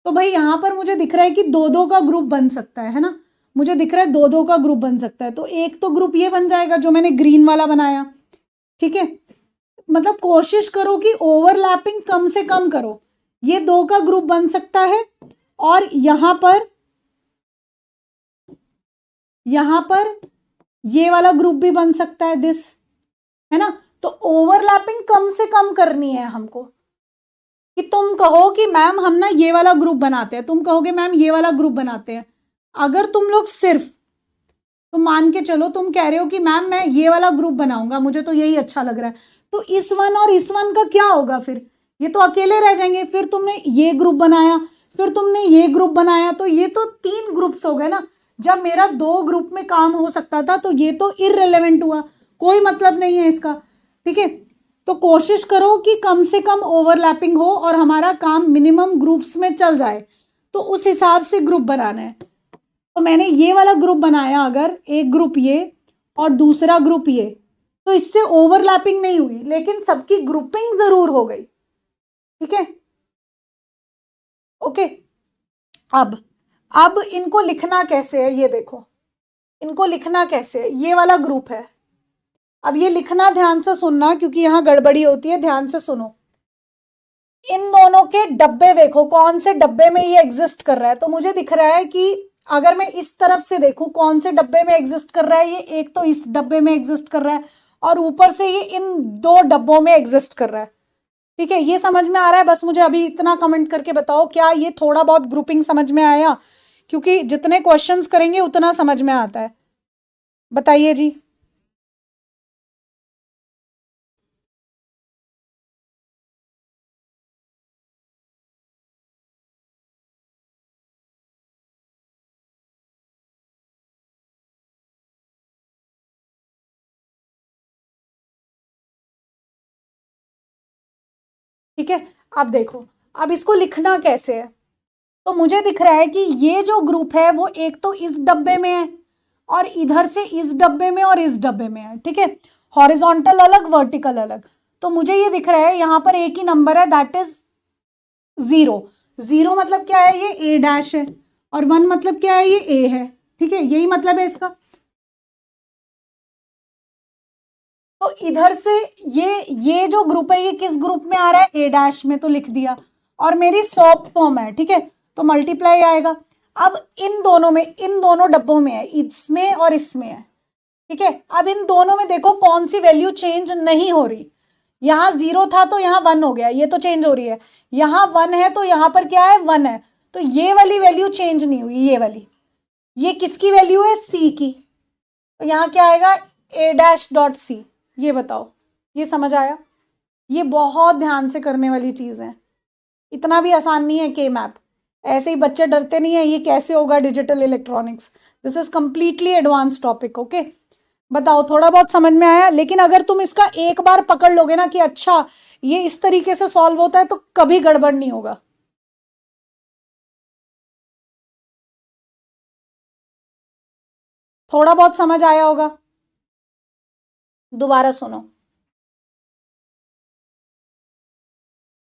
तो भाई यहां पर मुझे दिख रहा है कि 2 2 का ग्रुप बन सकता है ना, मुझे दिख रहा है 2 2 का ग्रुप बन सकता है, तो एक तो ग्रुप ये बन जाएगा जो मैंने ग्रीन वाला बनाया। ठीक है, मतलब कोशिश करो कि ओवरलैपिंग कम से कम करो। ये 2 का ग्रुप बन सकता है और यहां पर ये वाला ग्रुप भी बन सकता है, दिस, है ना? तो ओवरलैपिंग कम से कम करनी है हमको, कि तुम कहो कि मैम हम ना ये वाला ग्रुप बनाते हैं, तुम कहोगे मैम ये वाला ग्रुप बनाते हैं। अगर तुम लोग सिर्फ, तो मान के चलो तुम कह रहे हो कि मैम मैं ये वाला ग्रुप बनाऊंगा, मुझे तो यही अच्छा लग रहा है, तो इस 1 और इस 1 का क्या होगा? फिर ये तो अकेले रह जाएंगे। फिर तुमने ये ग्रुप बनाया, फिर तुमने ये ग्रुप बनाया, तो ये तो 3 ग्रुप्स हो गए ना। जब मेरा 2 ग्रुप में काम हो सकता था, तो ये तो इररिलेवेंट हुआ, कोई मतलब नहीं है इसका। ठीक है, तो कोशिश करो कि कम से कम ओवरलैपिंग हो और हमारा काम मिनिमम ग्रुप्स में चल जाए, तो उस हिसाब से ग्रुप बनाना है। तो मैंने ये वाला ग्रुप बनाया, अगर एक ग्रुप ये और दूसरा ग्रुप ये, तो इससे ओवरलैपिंग नहीं हुई, लेकिन सबकी ग्रुपिंग जरूर हो गई। ठीक है, ओके। अब इनको लिखना कैसे है ये देखो, इनको लिखना कैसे है। ये वाला ग्रुप है, अब ये लिखना ध्यान से सुनना क्योंकि यहां गड़बड़ी होती है, ध्यान से सुनो। इन दोनों के डब्बे देखो, कौन से डब्बे में ये एग्जिस्ट कर रहा है। तो मुझे दिख रहा है कि अगर मैं इस तरफ से देखूं कौन से डब्बे में एग्जिस्ट कर रहा है, ये एक तो इस डब्बे में एग्जिस्ट कर रहा है और ऊपर से ये इन 2 डब्बों में एग्जिस्ट कर रहा है। ठीक है, ये समझ में आ रहा है? बस मुझे अभी इतना कमेंट करके बताओ, क्या ये थोड़ा बहुत ग्रुपिंग समझ में आया? क्योंकि जितने क्वेश्चंस करेंगे उतना समझ में आता है। बताइए जी। ठीक है, अब देखो, अब इसको लिखना कैसे है। तो मुझे दिख रहा है कि ये जो ग्रुप है वो एक तो इस डब्बे में है और इधर से इस डब्बे में और इस डब्बे में है, ठीक है, हॉरिजॉन्टल अलग वर्टिकल अलग। तो मुझे ये दिख रहा है यहाँ पर एक ही नंबर है, दैट इज 0। 0 मतलब क्या है, ये ए डैश है, और 1 मतलब क्या है, ये ए है, ठीक है, यही मतलब है इसका। तो इधर से ये जो ग्रुप है ये किस ग्रुप में आ रहा है, ए डैश में, तो लिख दिया। और मेरी सॉफ्ट फॉर्म है, ठीक है, तो मल्टीप्लाई आएगा। अब इन दोनों में, इन दोनों डब्बों में है, इसमें और इसमें है, ठीक है। अब इन दोनों में देखो कौन सी वैल्यू चेंज नहीं हो रही। यहाँ 0 था तो यहाँ 1 हो गया, ये तो चेंज हो रही है। यहाँ 1 है तो यहाँ पर क्या है, 1 है, तो ये वाली वैल्यू चेंज नहीं हुई, ये वाली। ये किसकी वैल्यू है, सी की, तो यहाँ क्या आएगा, ए डैश डॉट सी। ये बताओ, ये समझ आया? ये बहुत ध्यान से करने वाली चीज है, इतना भी आसान नहीं है के मैप। ऐसे ही बच्चे डरते नहीं है, ये कैसे होगा digital electronics, this is completely advance topic, okay. बताओ, थोड़ा बहुत समझ में आया? लेकिन अगर तुम इसका एक बार पकड़ लोगे ना कि अच्छा ये इस तरीके से सॉल्व होता है, तो कभी गड़बड़ नहीं होगा। थोड़ा बहुत समझ आया होगा? दोबारा सुनो,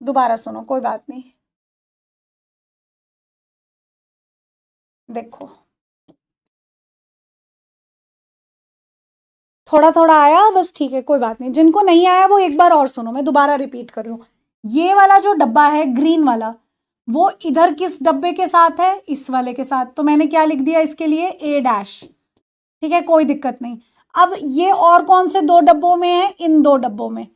दोबारा सुनो, कोई बात नहीं। देखो, थोड़ा थोड़ा आया बस, ठीक है, कोई बात नहीं। जिनको नहीं आया वो एक बार और सुनो, मैं दोबारा रिपीट कर रही हूँ। ये वाला जो डब्बा है ग्रीन वाला, वो इधर किस डब्बे के साथ है, इस वाले के साथ, तो मैंने क्या लिख दिया इसके लिए, ए डैश, ठीक है, कोई दिक्कत नहीं। अब ये और कौन से दो डब्बों में है, इन दो डब्बों में।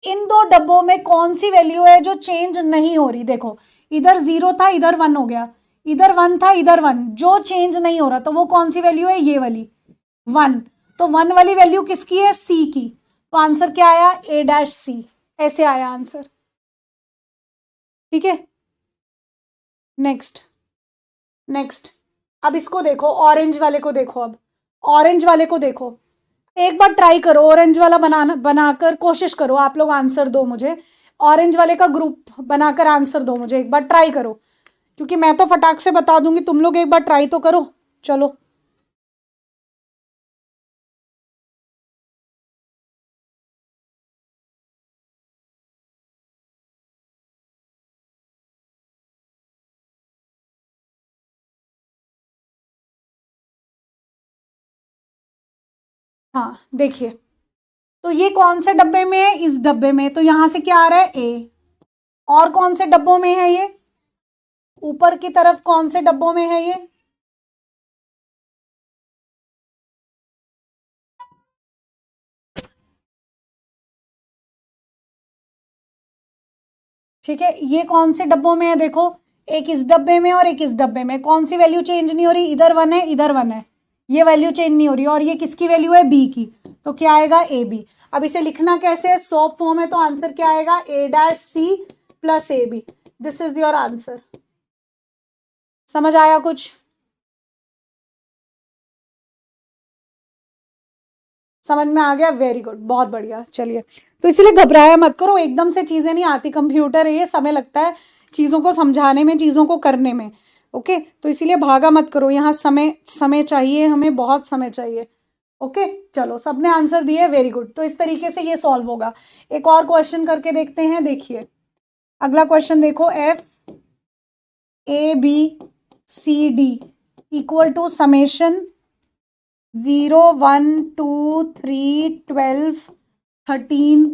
इन दो डब्बों में कौन सी वैल्यू है जो चेंज नहीं हो रही, देखो, इधर 0 था, इधर 1 हो गया, इधर 1 था, इधर 1, जो चेंज नहीं हो रहा, तो वो कौन सी वैल्यू है, ये वाली 1। तो 1 वाली वैल्यू किसकी है, सी की, तो आंसर क्या आया, ए डैश सी, ऐसे आया आंसर, ठीक है। नेक्स्ट, नेक्स्ट, अब इसको देखो, ऑरेंज वाले को देखो, अब ऑरेंज वाले को देखो, एक बार ट्राई करो ऑरेंज वाला बनाकर कोशिश करो, आप लोग आंसर दो मुझे, ऑरेंज वाले का ग्रुप बनाकर आंसर दो मुझे, एक बार ट्राई करो, क्योंकि मैं तो फटाक से बता दूंगी, तुम लोग एक बार ट्राई तो करो, चलो। हाँ देखिए, तो ये कौन से डब्बे में है, इस डब्बे में, तो यहां से क्या आ रहा है, ए। और कौन से डब्बों में है ये, ऊपर की तरफ कौन से डब्बों में है ये, ठीक है, ये कौन से डब्बों में है, देखो, एक इस डब्बे में और एक इस डब्बे में, कौन सी वैल्यू चेंज नहीं हो रही, इधर 1 है, इधर 1 है, ये वैल्यू चेंज नहीं हो रही, और ये किसकी वैल्यू है, बी की, तो क्या आएगा, ए बी। अब इसे लिखना कैसे है, सॉफ्ट फॉर्म है, तो आंसर क्या आएगा, a dash c plus a b, this is your answer. समझ आया कुछ? समझ में आ गया, वेरी गुड, बहुत बढ़िया। चलिए, तो इसीलिए घबराया मत करो, एकदम से चीजें नहीं आती, कंप्यूटर है ये, समय लगता है चीजों को समझाने में, चीजों को करने में, ओके। तो इसीलिए भागा मत करो, यहाँ समय समय चाहिए हमें, बहुत समय चाहिए, ओके। चलो, सबने आंसर दिए, वेरी गुड। तो इस तरीके से ये सॉल्व होगा। एक और क्वेश्चन करके देखते हैं, देखिए अगला क्वेश्चन देखो, f a b c d equal to summation 0 1 2 3 12 13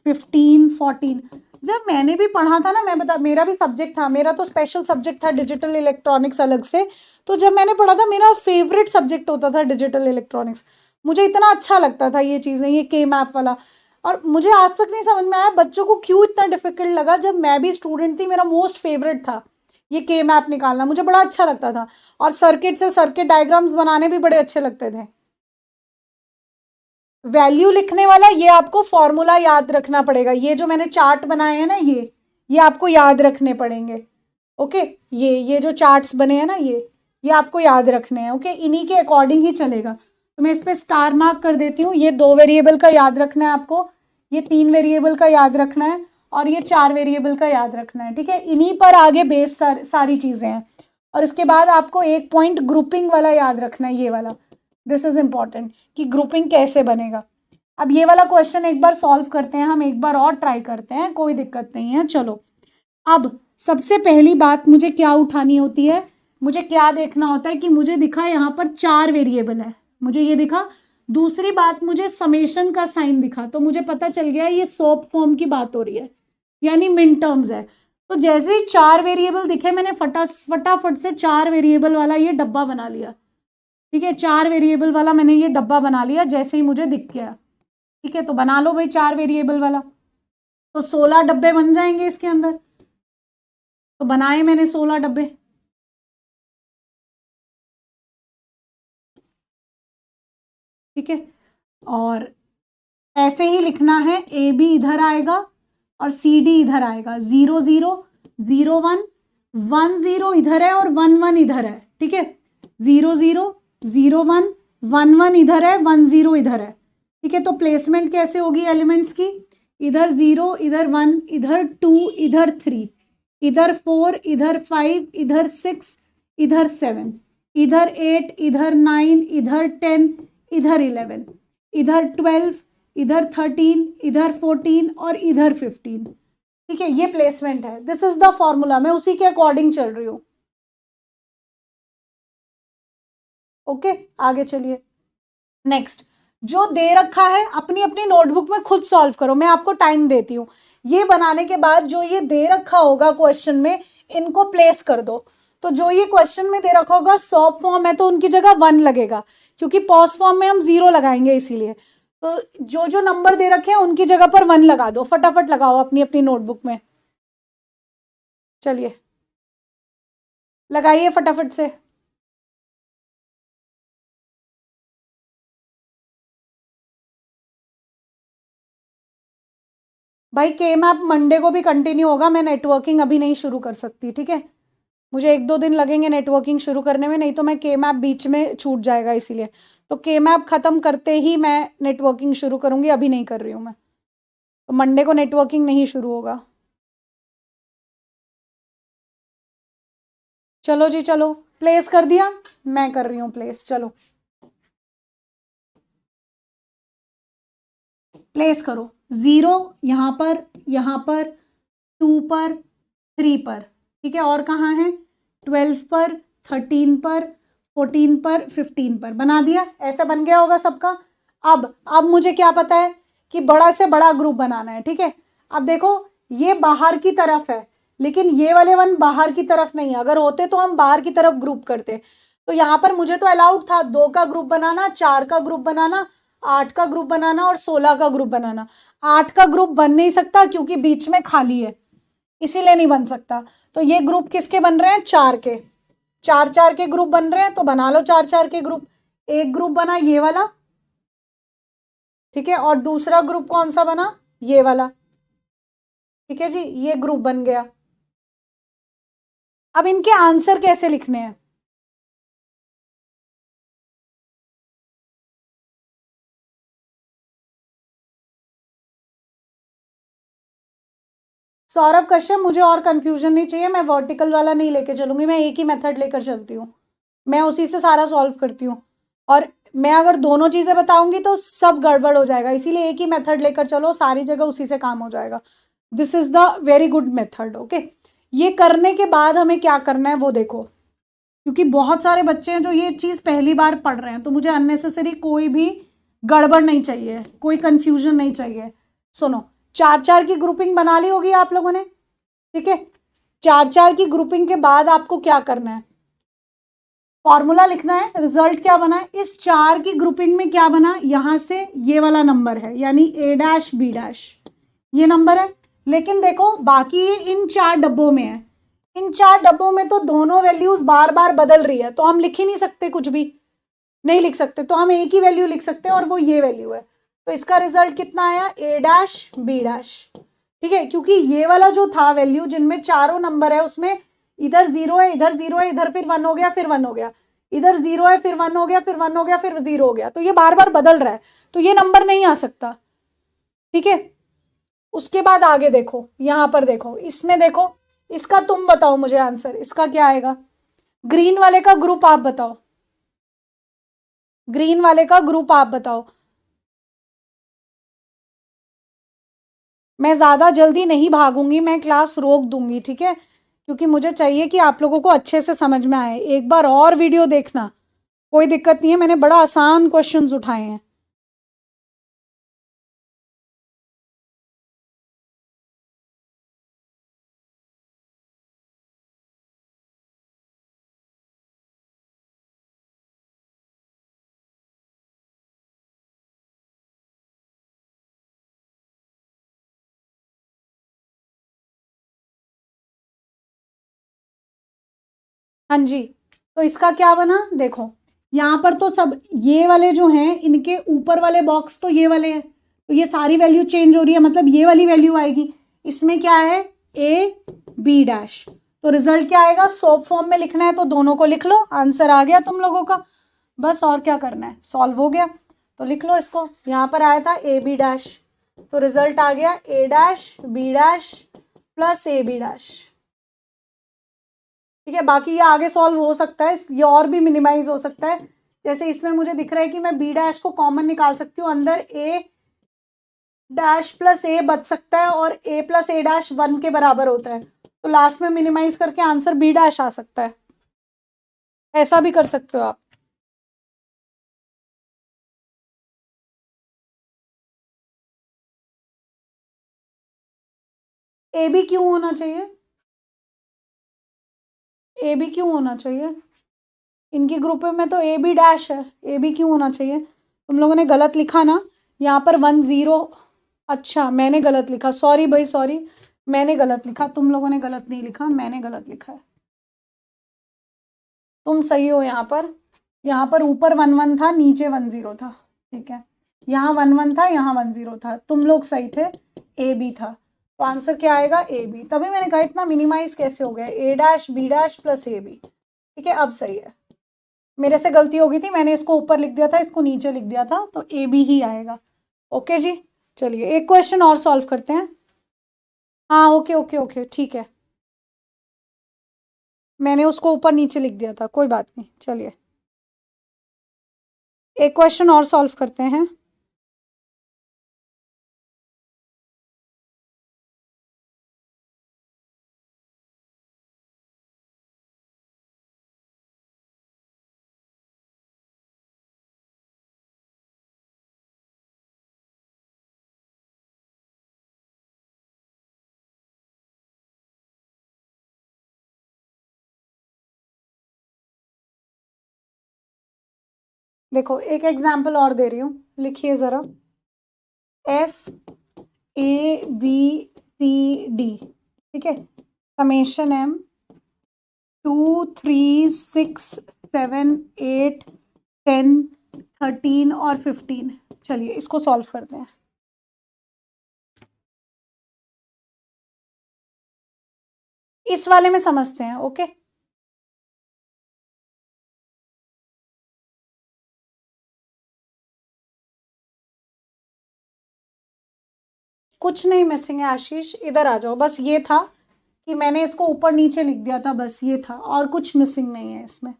15 14। जब मैंने भी पढ़ा था ना, मैं बता, मेरा भी सब्जेक्ट था, मेरा तो स्पेशल सब्जेक्ट था डिजिटल इलेक्ट्रॉनिक्स अलग से, तो जब मैंने पढ़ा था, मेरा फेवरेट सब्जेक्ट होता था डिजिटल इलेक्ट्रॉनिक्स। मुझे इतना अच्छा लगता था ये चीज़ें, ये के मैप वाला। और मुझे आज तक नहीं समझ में आया बच्चों को क्यों इतना डिफिकल्ट लगा। जब मैं भी स्टूडेंट थी, मेरा मोस्ट फेवरेट था ये के मैप निकालना, मुझे बड़ा अच्छा लगता था। और सर्किट से सर्किट डायग्राम्स बनाने भी बड़े अच्छे लगते थे। वैल्यू लिखने वाला, ये आपको फॉर्मूला याद रखना पड़ेगा। ये जो मैंने चार्ट बनाए हैं ना, ये आपको याद रखने पड़ेंगे, ओके। ये जो चार्ट्स बने हैं ना, ये आपको याद रखने हैं, ओके। इन्हीं के अकॉर्डिंग ही चलेगा। तो मैं इस पर स्टार मार्क कर देती हूँ। ये 2 वेरिएबल का याद रखना है आपको, ये 3 वेरिएबल का याद रखना है, और ये 4 वेरिएबल का याद रखना है, ठीक है। इन्हीं पर आगे बेस सारी चीज़ें हैं। और इसके बाद आपको एक पॉइंट ग्रुपिंग वाला याद रखना है, ये वाला, दिस इज इंपॉर्टेंट कि ग्रुपिंग कैसे बनेगा। अब ये वाला क्वेश्चन एक बार सॉल्व करते हैं, हम एक बार और ट्राई करते हैं, कोई दिक्कत नहीं है। चलो, अब सबसे पहली बात मुझे क्या उठानी होती है, मुझे क्या देखना होता है कि मुझे दिखा यहाँ पर 4 वेरिएबल है, मुझे ये दिखा। दूसरी बात, मुझे समेशन का साइन दिखा, तो मुझे पता चल गया ये सोप फॉर्म की बात हो रही है, यानी मिन टर्म्स है। तो जैसे ही 4 वेरिएबल दिखे, मैंने फटाफट से 4 वेरिएबल वाला ये डब्बा बना लिया। ठीक है, 4 वेरिएबल वाला मैंने ये डब्बा बना लिया जैसे ही मुझे दिख गया। ठीक है, तो बना लो भाई 4 वेरिएबल वाला, तो 16 डब्बे बन जाएंगे इसके अंदर। तो बनाए मैंने 16 डब्बे। ठीक है, और ऐसे ही लिखना है, ए बी इधर आएगा और सी डी इधर आएगा, 0 0 0 1 1 0 इधर है और 1 1 इधर है। ठीक है, 0 0 0 1 1 1 इधर है, 1 0 इधर है। ठीक है, तो प्लेसमेंट कैसे होगी एलिमेंट्स की, इधर 0 इधर 1 इधर 2 इधर 3 इधर 4 इधर 5 इधर 6 इधर 7 इधर 8 इधर 9 इधर 10 इधर 11 इधर 12 इधर 13 इधर 14 और इधर 15। ठीक है, ये प्लेसमेंट है, दिस इज द फॉर्मूला, मैं उसी के अकॉर्डिंग चल रही हूं। ओके, आगे चलिए। नेक्स्ट, जो दे रखा है अपनी अपनी नोटबुक में खुद सॉल्व करो, मैं आपको टाइम देती हूँ। ये बनाने के बाद जो ये दे रखा होगा क्वेश्चन में, इनको प्लेस कर दो। तो जो ये क्वेश्चन में दे रखा होगा सॉप फॉर्म है, तो उनकी जगह 1 लगेगा, क्योंकि पॉज फॉर्म में हम 0 लगाएंगे इसीलिए। तो जो जो नंबर दे रखे हैं उनकी जगह पर 1 लगा दो, फटाफट लगाओ अपनी अपनी नोटबुक में। चलिए लगाइए फटाफट से। भाई के मैप मंडे को भी कंटिन्यू होगा, मैं नेटवर्किंग अभी नहीं शुरू कर सकती। ठीक है, मुझे 1-2 दिन लगेंगे नेटवर्किंग शुरू करने में, नहीं तो मैं के मैप बीच में छूट जाएगा, इसीलिए तो के मैप खत्म करते ही मैं नेटवर्किंग शुरू करूंगी, अभी नहीं कर रही हूँ मैं, तो मंडे को नेटवर्किंग नहीं शुरू होगा। चलो जी, चलो प्लेस कर दिया, मैं कर रही हूँ प्लेस। चलो प्लेस करो, 0 यहाँ पर, यहाँ पर 2 पर 3 पर। ठीक है, और कहाँ है, 12 पर 13 पर 14 पर 15 पर। बना दिया, ऐसा बन गया होगा सबका। अब मुझे क्या पता है कि बड़ा से बड़ा ग्रुप बनाना है। ठीक है, अब देखो ये बाहर की तरफ है, लेकिन ये वाले 1 बाहर की तरफ नहीं है, अगर होते तो हम बाहर की तरफ ग्रुप करते। तो यहाँ पर मुझे तो अलाउड था 2 का ग्रुप बनाना, 4 का ग्रुप बनाना, 8 का ग्रुप बनाना और 16 का ग्रुप बनाना। 8 का ग्रुप बन नहीं सकता क्योंकि बीच में खाली है, इसीलिए नहीं बन सकता। तो ये ग्रुप किसके बन रहे हैं, 4 के, 4 के ग्रुप बन रहे हैं, तो बना लो 4 के ग्रुप। एक ग्रुप बना ये वाला, ठीक है, और दूसरा ग्रुप कौन सा बना, ये वाला। ठीक है जी, ये ग्रुप बन गया। अब इनके आंसर कैसे लिखने हैं, सौरभ कश्यप, मुझे और कंफ्यूजन नहीं चाहिए, मैं वर्टिकल वाला नहीं लेके चलूंगी, मैं एक ही मेथड लेकर चलती हूँ, मैं उसी से सारा सॉल्व करती हूँ। और मैं अगर दोनों चीजें बताऊंगी तो सब गड़बड़ हो जाएगा, इसीलिए एक ही मेथड लेकर चलो, सारी जगह उसी से काम हो जाएगा। This is the very good method. Okay, ये करने के बाद हमें क्या करना है वो देखो, क्योंकि बहुत सारे बच्चे हैं जो ये चीज पहली बार पढ़ रहे हैं, तो मुझे अननेसेसरी कोई भी गड़बड़ नहीं चाहिए, कोई कंफ्यूजन नहीं चाहिए। सुनो, 4 की ग्रुपिंग बना ली होगी आप लोगों ने। ठीक है, 4 की ग्रुपिंग के बाद आपको क्या करना है, फॉर्मूला लिखना है, रिजल्ट क्या बना है, इस 4 की ग्रुपिंग में क्या बना, यहां से ये वाला नंबर है, यानी A' B', ये नंबर है। लेकिन देखो बाकी इन 4 डब्बों में है, इन 4 डब्बों में तो दोनों वैल्यूज बार बार बदल रही है, तो हम लिख ही नहीं सकते, कुछ भी नहीं लिख सकते, तो हम एक ही वैल्यू लिख सकते हैं और वो ये वैल्यू है। तो इसका रिजल्ट कितना आया, A' B'। ठीक है, क्योंकि ये वाला जो था वैल्यू जिनमें चारों नंबर है, उसमें इधर 0 है, इधर 0 है, इधर फिर 1 हो गया, फिर 1 हो गया, इधर 0 है, फिर 1 हो गया, फिर 1 हो गया, फिर 0 हो गया, तो ये बार बार बदल रहा है, तो ये नंबर नहीं आ सकता। ठीक है, उसके बाद आगे देखो, यहां पर देखो, इसमें देखो, इसका तुम बताओ मुझे आंसर, इसका क्या आएगा। ग्रीन वाले का ग्रुप आप बताओ, ग्रीन वाले का ग्रुप आप बताओ। मैं ज़्यादा जल्दी नहीं भागूंगी, मैं क्लास रोक दूंगी, ठीक है, क्योंकि मुझे चाहिए कि आप लोगों को अच्छे से समझ में आए। एक बार और वीडियो देखना, कोई दिक्कत नहीं है, मैंने बड़ा आसान क्वेश्चंस उठाए हैं। हाँ जी, तो इसका क्या बना देखो, यहाँ पर तो सब ये वाले जो हैं इनके ऊपर वाले बॉक्स तो ये वाले हैं, तो ये सारी वैल्यू चेंज हो रही है, मतलब ये वाली वैल्यू आएगी। इसमें क्या है, ए बी डैश, तो रिजल्ट क्या आएगा, सोप फॉर्म में लिखना है तो दोनों को लिख लो, आंसर आ गया तुम लोगों का। बस और क्या करना है, सॉल्व हो गया। तो लिख लो इसको, यहाँ पर आया था ए बी डैश, तो रिजल्ट आ गया a dash b dash plus a b dash. ठीक है, बाकी ये आगे सॉल्व हो सकता है, ये और भी मिनिमाइज हो सकता है। जैसे इसमें मुझे दिख रहा है कि मैं बी डैश को कॉमन निकाल सकती हूँ, अंदर ए डैश प्लस ए बच सकता है और ए प्लस ए डैश 1 के बराबर होता है, तो लास्ट में मिनिमाइज करके आंसर बी डैश आ सकता है। ऐसा भी कर सकते हो आप। ए बी क्यों होना चाहिए, ए बी क्यों होना चाहिए, इनकी ग्रुप में तो ए बी डैश है, ए बी क्यों होना चाहिए, तुम लोगों ने गलत लिखा ना, यहाँ पर 1 0। अच्छा मैंने गलत लिखा, सॉरी भाई सॉरी, मैंने गलत लिखा, तुम लोगों ने गलत नहीं लिखा, मैंने गलत लिखा है। तुम सही हो, यहाँ पर ऊपर 1 1 था, नीचे 1 0 था, ठीक है, यहाँ 1 1 था, यहाँ 1 0 था, तुम लोग सही थे, ए बी था, तो आंसर क्या आएगा ए बी। तभी मैंने कहा इतना मिनिमाइज कैसे हो गया, a dash b dash plus a b. ठीक है, अब सही है, मेरे से गलती हो गई थी, मैंने इसको ऊपर लिख दिया था, इसको नीचे लिख दिया था, तो ए बी ही आएगा। ओके जी, चलिए एक क्वेश्चन और सॉल्व करते हैं। हाँ ओके ओके ओके ठीक है, मैंने उसको ऊपर नीचे लिख दिया था, कोई बात नहीं, चलिए एक क्वेश्चन और सॉल्व करते हैं। देखो एक एग्जाम्पल और दे रही हूँ, लिखिए ज़रा, f a b c d, ठीक है, समेशन एम 2 3 6 7 8 10 13 और 15। चलिए इसको सॉल्व करते हैं। इस वाले में समझते हैं, ओके। कुछ नहीं मिसिंग है आशीष, इधर आ जाओ, बस ये था कि मैंने इसको ऊपर नीचे लिख दिया था, बस ये था, और कुछ मिसिंग नहीं है इसमें।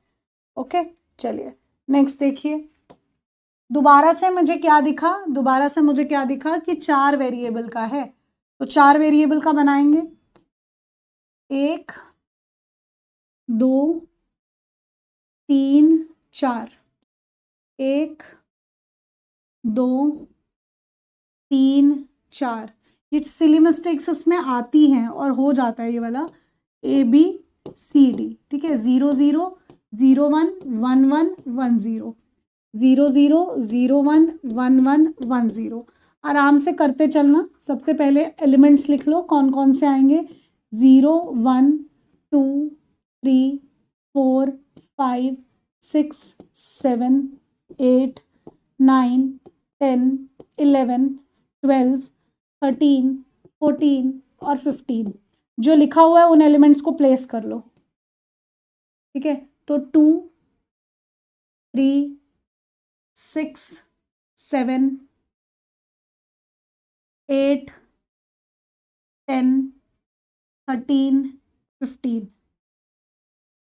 ओके, चलिए नेक्स्ट देखिए, दोबारा से मुझे क्या दिखा, दोबारा से मुझे क्या दिखा कि 4 वेरिएबल का है, तो 4 वेरिएबल का बनाएंगे, 1 2 3 4, 1 2 3 4, ये सिली मिस्टेक्स इसमें आती हैं और हो जाता है ये वाला ए बी सी डी, ठीक है, 0 0 0 1 1 1 1 0 0 0 0 1 1 1 1 0। आराम से करते चलना, सबसे पहले एलिमेंट्स लिख लो कौन कौन से आएंगे, 0 1 2 3 4 5 6 7 8 9 10 11 12 13 14 और 15, जो लिखा हुआ है उन एलिमेंट्स को प्लेस कर लो, ठीक है, तो 2 3 6 7 8 10 13 15,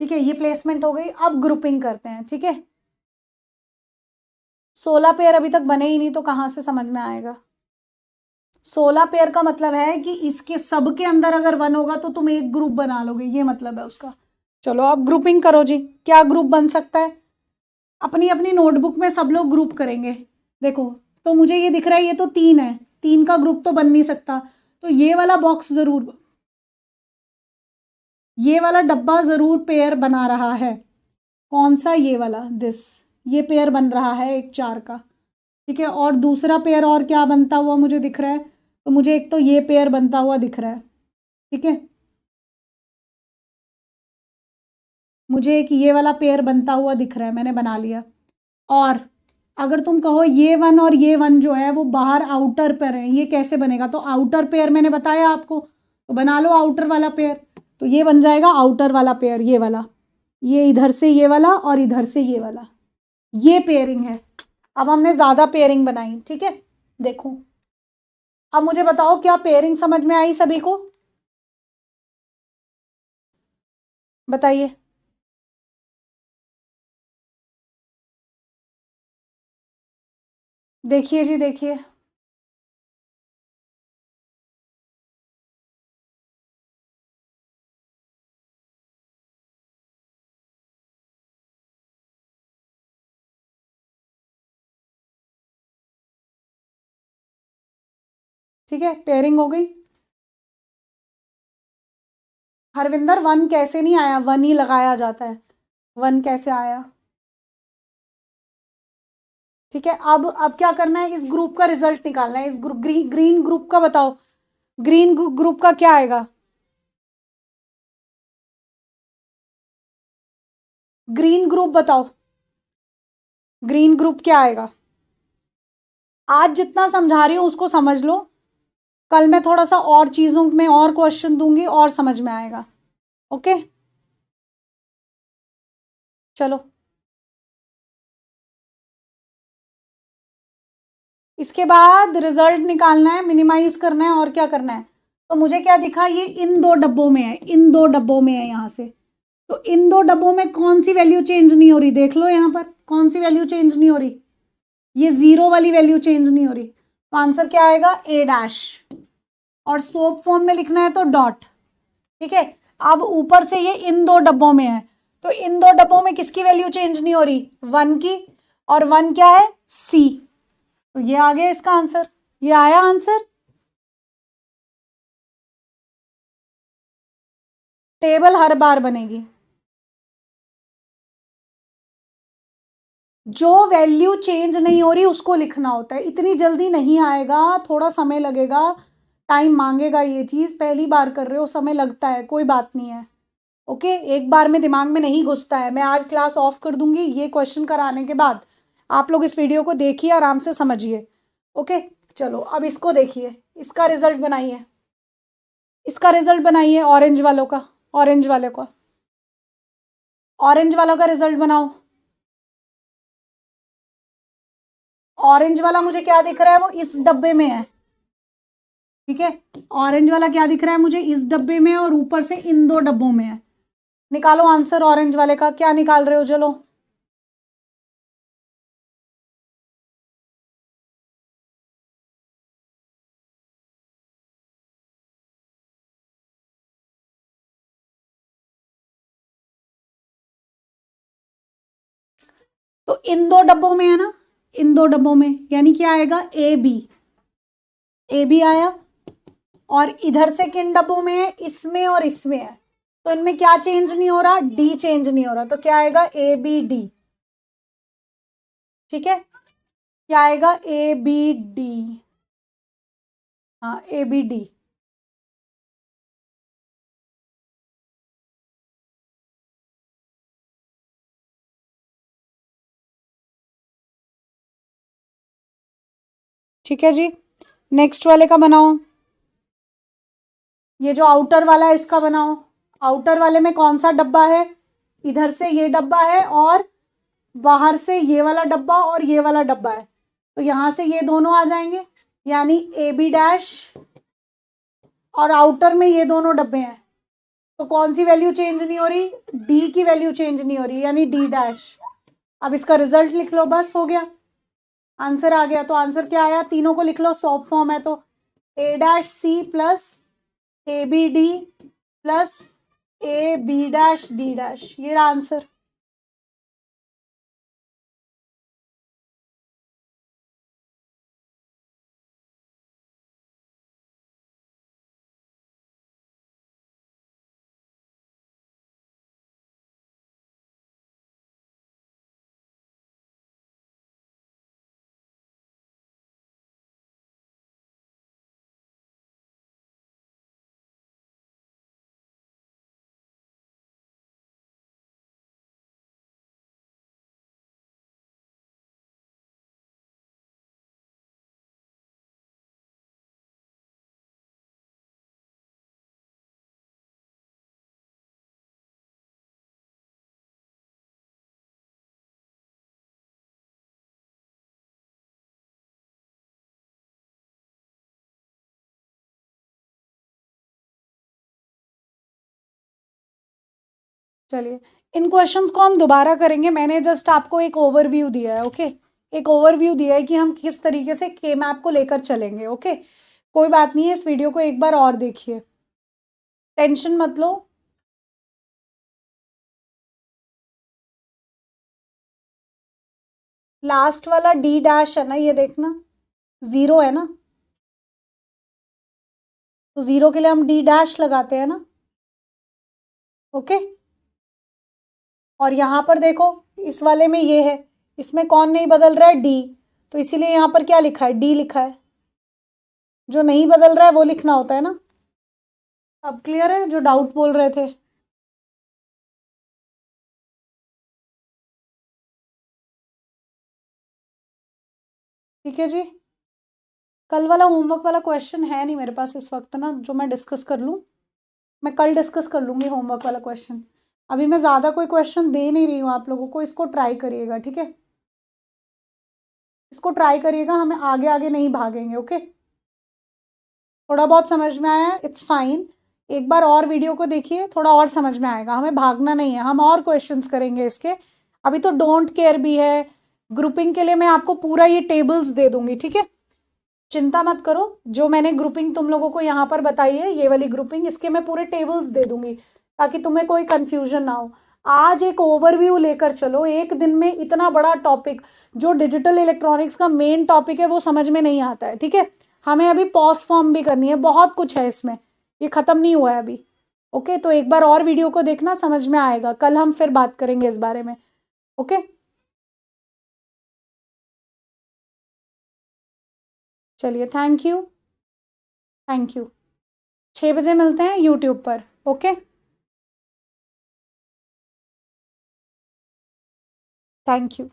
ठीक है, ये प्लेसमेंट हो गई। अब ग्रुपिंग करते हैं, ठीक है। 16 पेयर अभी तक बने ही नहीं तो कहाँ से समझ में आएगा। 16 पेयर का मतलब है कि इसके सब के अंदर अगर 1 होगा तो तुम एक ग्रुप बना लोगे, ये मतलब है उसका। चलो अब ग्रुपिंग करो जी, क्या ग्रुप बन सकता है। अपनी अपनी नोटबुक में सब लोग ग्रुप करेंगे। देखो, तो मुझे ये दिख रहा है ये तो 3 है, 3 का ग्रुप तो बन नहीं सकता, तो ये वाला बॉक्स जरूर, ये वाला डब्बा जरूर पेयर बना रहा है। कौन सा, ये वाला, दिस, ये पेयर बन रहा है एक 4 का, ठीक है। और दूसरा पेयर और क्या बनता हुआ मुझे दिख रहा है, तो मुझे एक तो ये पेयर बनता हुआ दिख रहा है, ठीक है। मुझे एक ये वाला पेयर बनता हुआ दिख रहा है, मैंने बना लिया। और अगर तुम कहो ये 1 और ये 1 जो है वो बाहर आउटर पेयर है, ये कैसे बनेगा, तो आउटर पेयर मैंने बताया आपको, तो बना लो आउटर वाला पेयर। तो ये बन जाएगा आउटर वाला पेयर, ये वाला, ये इधर से ये वाला और इधर से ये वाला, ये पेयरिंग है। अब हमने ज़्यादा पेयरिंग बनाई, ठीक है। देखो अब मुझे बताओ क्या पेयरिंग समझ में आई सभी को, बताइए। देखिए जी, देखिए, ठीक है, पेयरिंग हो गई। हरविंदर 1 कैसे नहीं आया, 1 ही लगाया जाता है, 1 कैसे आया, ठीक है। अब क्या करना है, इस ग्रुप का रिजल्ट निकालना है। इस ग्रुप ग्रीन ग्रुप का बताओ, ग्रीन ग्रुप का क्या आएगा, ग्रीन ग्रुप बताओ, ग्रीन ग्रुप क्या आएगा। आज जितना समझा रही हूँ उसको समझ लो, कल मैं थोड़ा सा और चीज़ों में और क्वेश्चन दूंगी और समझ में आएगा, ओके। चलो इसके बाद रिजल्ट निकालना है, मिनिमाइज करना है और क्या करना है। तो मुझे क्या दिखा, ये इन 2 डब्बों में है, इन 2 डब्बों में है यहाँ से, तो इन 2 डब्बों में कौन सी वैल्यू चेंज नहीं हो रही, देख लो यहाँ पर कौन सी वैल्यू चेंज नहीं हो रही, ये 0 वाली वैल्यू चेंज नहीं हो रही, तो आंसर क्या आएगा, ए डैश। और सोप फॉर्म में लिखना है तो डॉट, ठीक है। अब ऊपर से ये इन 2 डब्बों में है, तो इन 2 डब्बों में किसकी वैल्यू चेंज नहीं हो रही, 1 की, और 1 क्या है, सी। तो ये आ गया इसका आंसर, ये आया आंसर। टेबल हर बार बनेगी, जो वैल्यू चेंज नहीं हो रही उसको लिखना होता है, इतनी जल्दी नहीं आएगा, थोड़ा समय लगेगा, टाइम मांगेगा, ये चीज़ पहली बार कर रहे हो, समय लगता है, कोई बात नहीं है, ओके। एक बार में दिमाग में नहीं घुसता है। मैं आज क्लास ऑफ कर दूंगी, ये क्वेश्चन कराने के बाद आप लोग इस वीडियो को देखिए, आराम से समझिए, ओके। चलो अब इसको देखिए, इसका रिजल्ट बनाइए, इसका रिजल्ट बनाइए, ऑरेंज वालों का, ऑरेंज वाले का, ऑरेंज वाला का रिजल्ट बनाओ। ऑरेंज वाला मुझे क्या दिख रहा है, वो इस डब्बे में है, ठीक है। ऑरेंज वाला क्या दिख रहा है मुझे, इस डब्बे में और ऊपर से इन 2 डब्बों में है। निकालो आंसर ऑरेंज वाले का, क्या निकाल रहे हो, चलो। तो इन 2 डब्बों में है ना, इन 2 डब्बों में, यानी क्या आएगा, ए बी, ए बी आया। और इधर से किन डब्बों में है, इसमें और इसमें है, तो इनमें क्या चेंज नहीं हो रहा, डी चेंज नहीं हो रहा, तो क्या आएगा, ए बी डी, ठीक है। क्या आएगा, ए बी डी, हाँ ए बी डी, ठीक है जी। नेक्स्ट वाले का बनाओ, ये जो आउटर वाला है इसका बनाओ। आउटर वाले में कौन सा डब्बा है, इधर से ये डब्बा है और बाहर से ये वाला डब्बा और ये वाला डब्बा है, तो यहां से ये दोनों आ जाएंगे, यानी ए बी डैश, और आउटर में ये दोनों डब्बे हैं, तो कौन सी वैल्यू चेंज नहीं हो रही, डी की वैल्यू चेंज नहीं हो रही, यानी डी डैश। अब इसका रिजल्ट लिख लो, बस हो गया, आंसर आ गया। तो आंसर क्या आया, तीनों को लिख लो, सॉफ्ट फॉर्म है तो a dash c plus a b d plus a b dash d dash, ये रहा आंसर। चलिए, इन क्वेश्चंस को हम दोबारा करेंगे, मैंने जस्ट आपको एक ओवरव्यू दिया है, ओके। एक ओवरव्यू दिया है कि हम किस तरीके से के मैप को लेकर चलेंगे, ओके। कोई बात नहीं है, इस वीडियो को एक बार और देखिए, टेंशन मत लो। लास्ट वाला डी डैश है ना, ये देखना जीरो है ना, तो जीरो के लिए हम डी डैश लगाते हैं ना, ओके। और यहाँ पर देखो, इस वाले में ये है, इसमें कौन नहीं बदल रहा है, डी, तो इसीलिए यहाँ पर क्या लिखा है, डी लिखा है। जो नहीं बदल रहा है वो लिखना होता है ना। अब क्लियर है, जो डाउट बोल रहे थे। ठीक है जी, कल वाला होमवर्क वाला क्वेश्चन है नहीं मेरे पास इस वक्त ना, जो मैं डिस्कस कर लूँ, मैं कल डिस्कस कर लूँगी होमवर्क वाला क्वेश्चन। अभी मैं ज़्यादा कोई क्वेश्चन दे नहीं रही हूँ आप लोगों को, इसको ट्राई करिएगा, ठीक है, इसको ट्राई करिएगा, हमें आगे आगे नहीं भागेंगे, ओके। थोड़ा बहुत समझ में आया, इट्स फाइन, एक बार और वीडियो को देखिए, थोड़ा और समझ में आएगा, हमें भागना नहीं है, हम और क्वेश्चंस करेंगे इसके। अभी तो डोंट केयर भी है, ग्रुपिंग के लिए मैं आपको पूरा ये टेबल्स दे दूंगी, ठीक है, चिंता मत करो। जो मैंने ग्रुपिंग तुम लोगों को यहाँ पर बताई है, ये वाली ग्रुपिंग, इसके मैं पूरे टेबल्स दे दूंगी ताकि तुम्हें कोई कंफ्यूजन ना हो। आज एक ओवरव्यू लेकर चलो, एक दिन में इतना बड़ा टॉपिक, जो डिजिटल इलेक्ट्रॉनिक्स का मेन टॉपिक है वो समझ में नहीं आता है, ठीक है। हमें अभी पॉज फॉर्म भी करनी है, बहुत कुछ है इसमें, ये खत्म नहीं हुआ है अभी, ओके। तो एक बार और वीडियो को देखना, समझ में आएगा, कल हम फिर बात करेंगे इस बारे में, ओके। चलिए, थैंक यू, थैंक यू। 6 बजे मिलते हैं यूट्यूब पर, ओके। Thank you.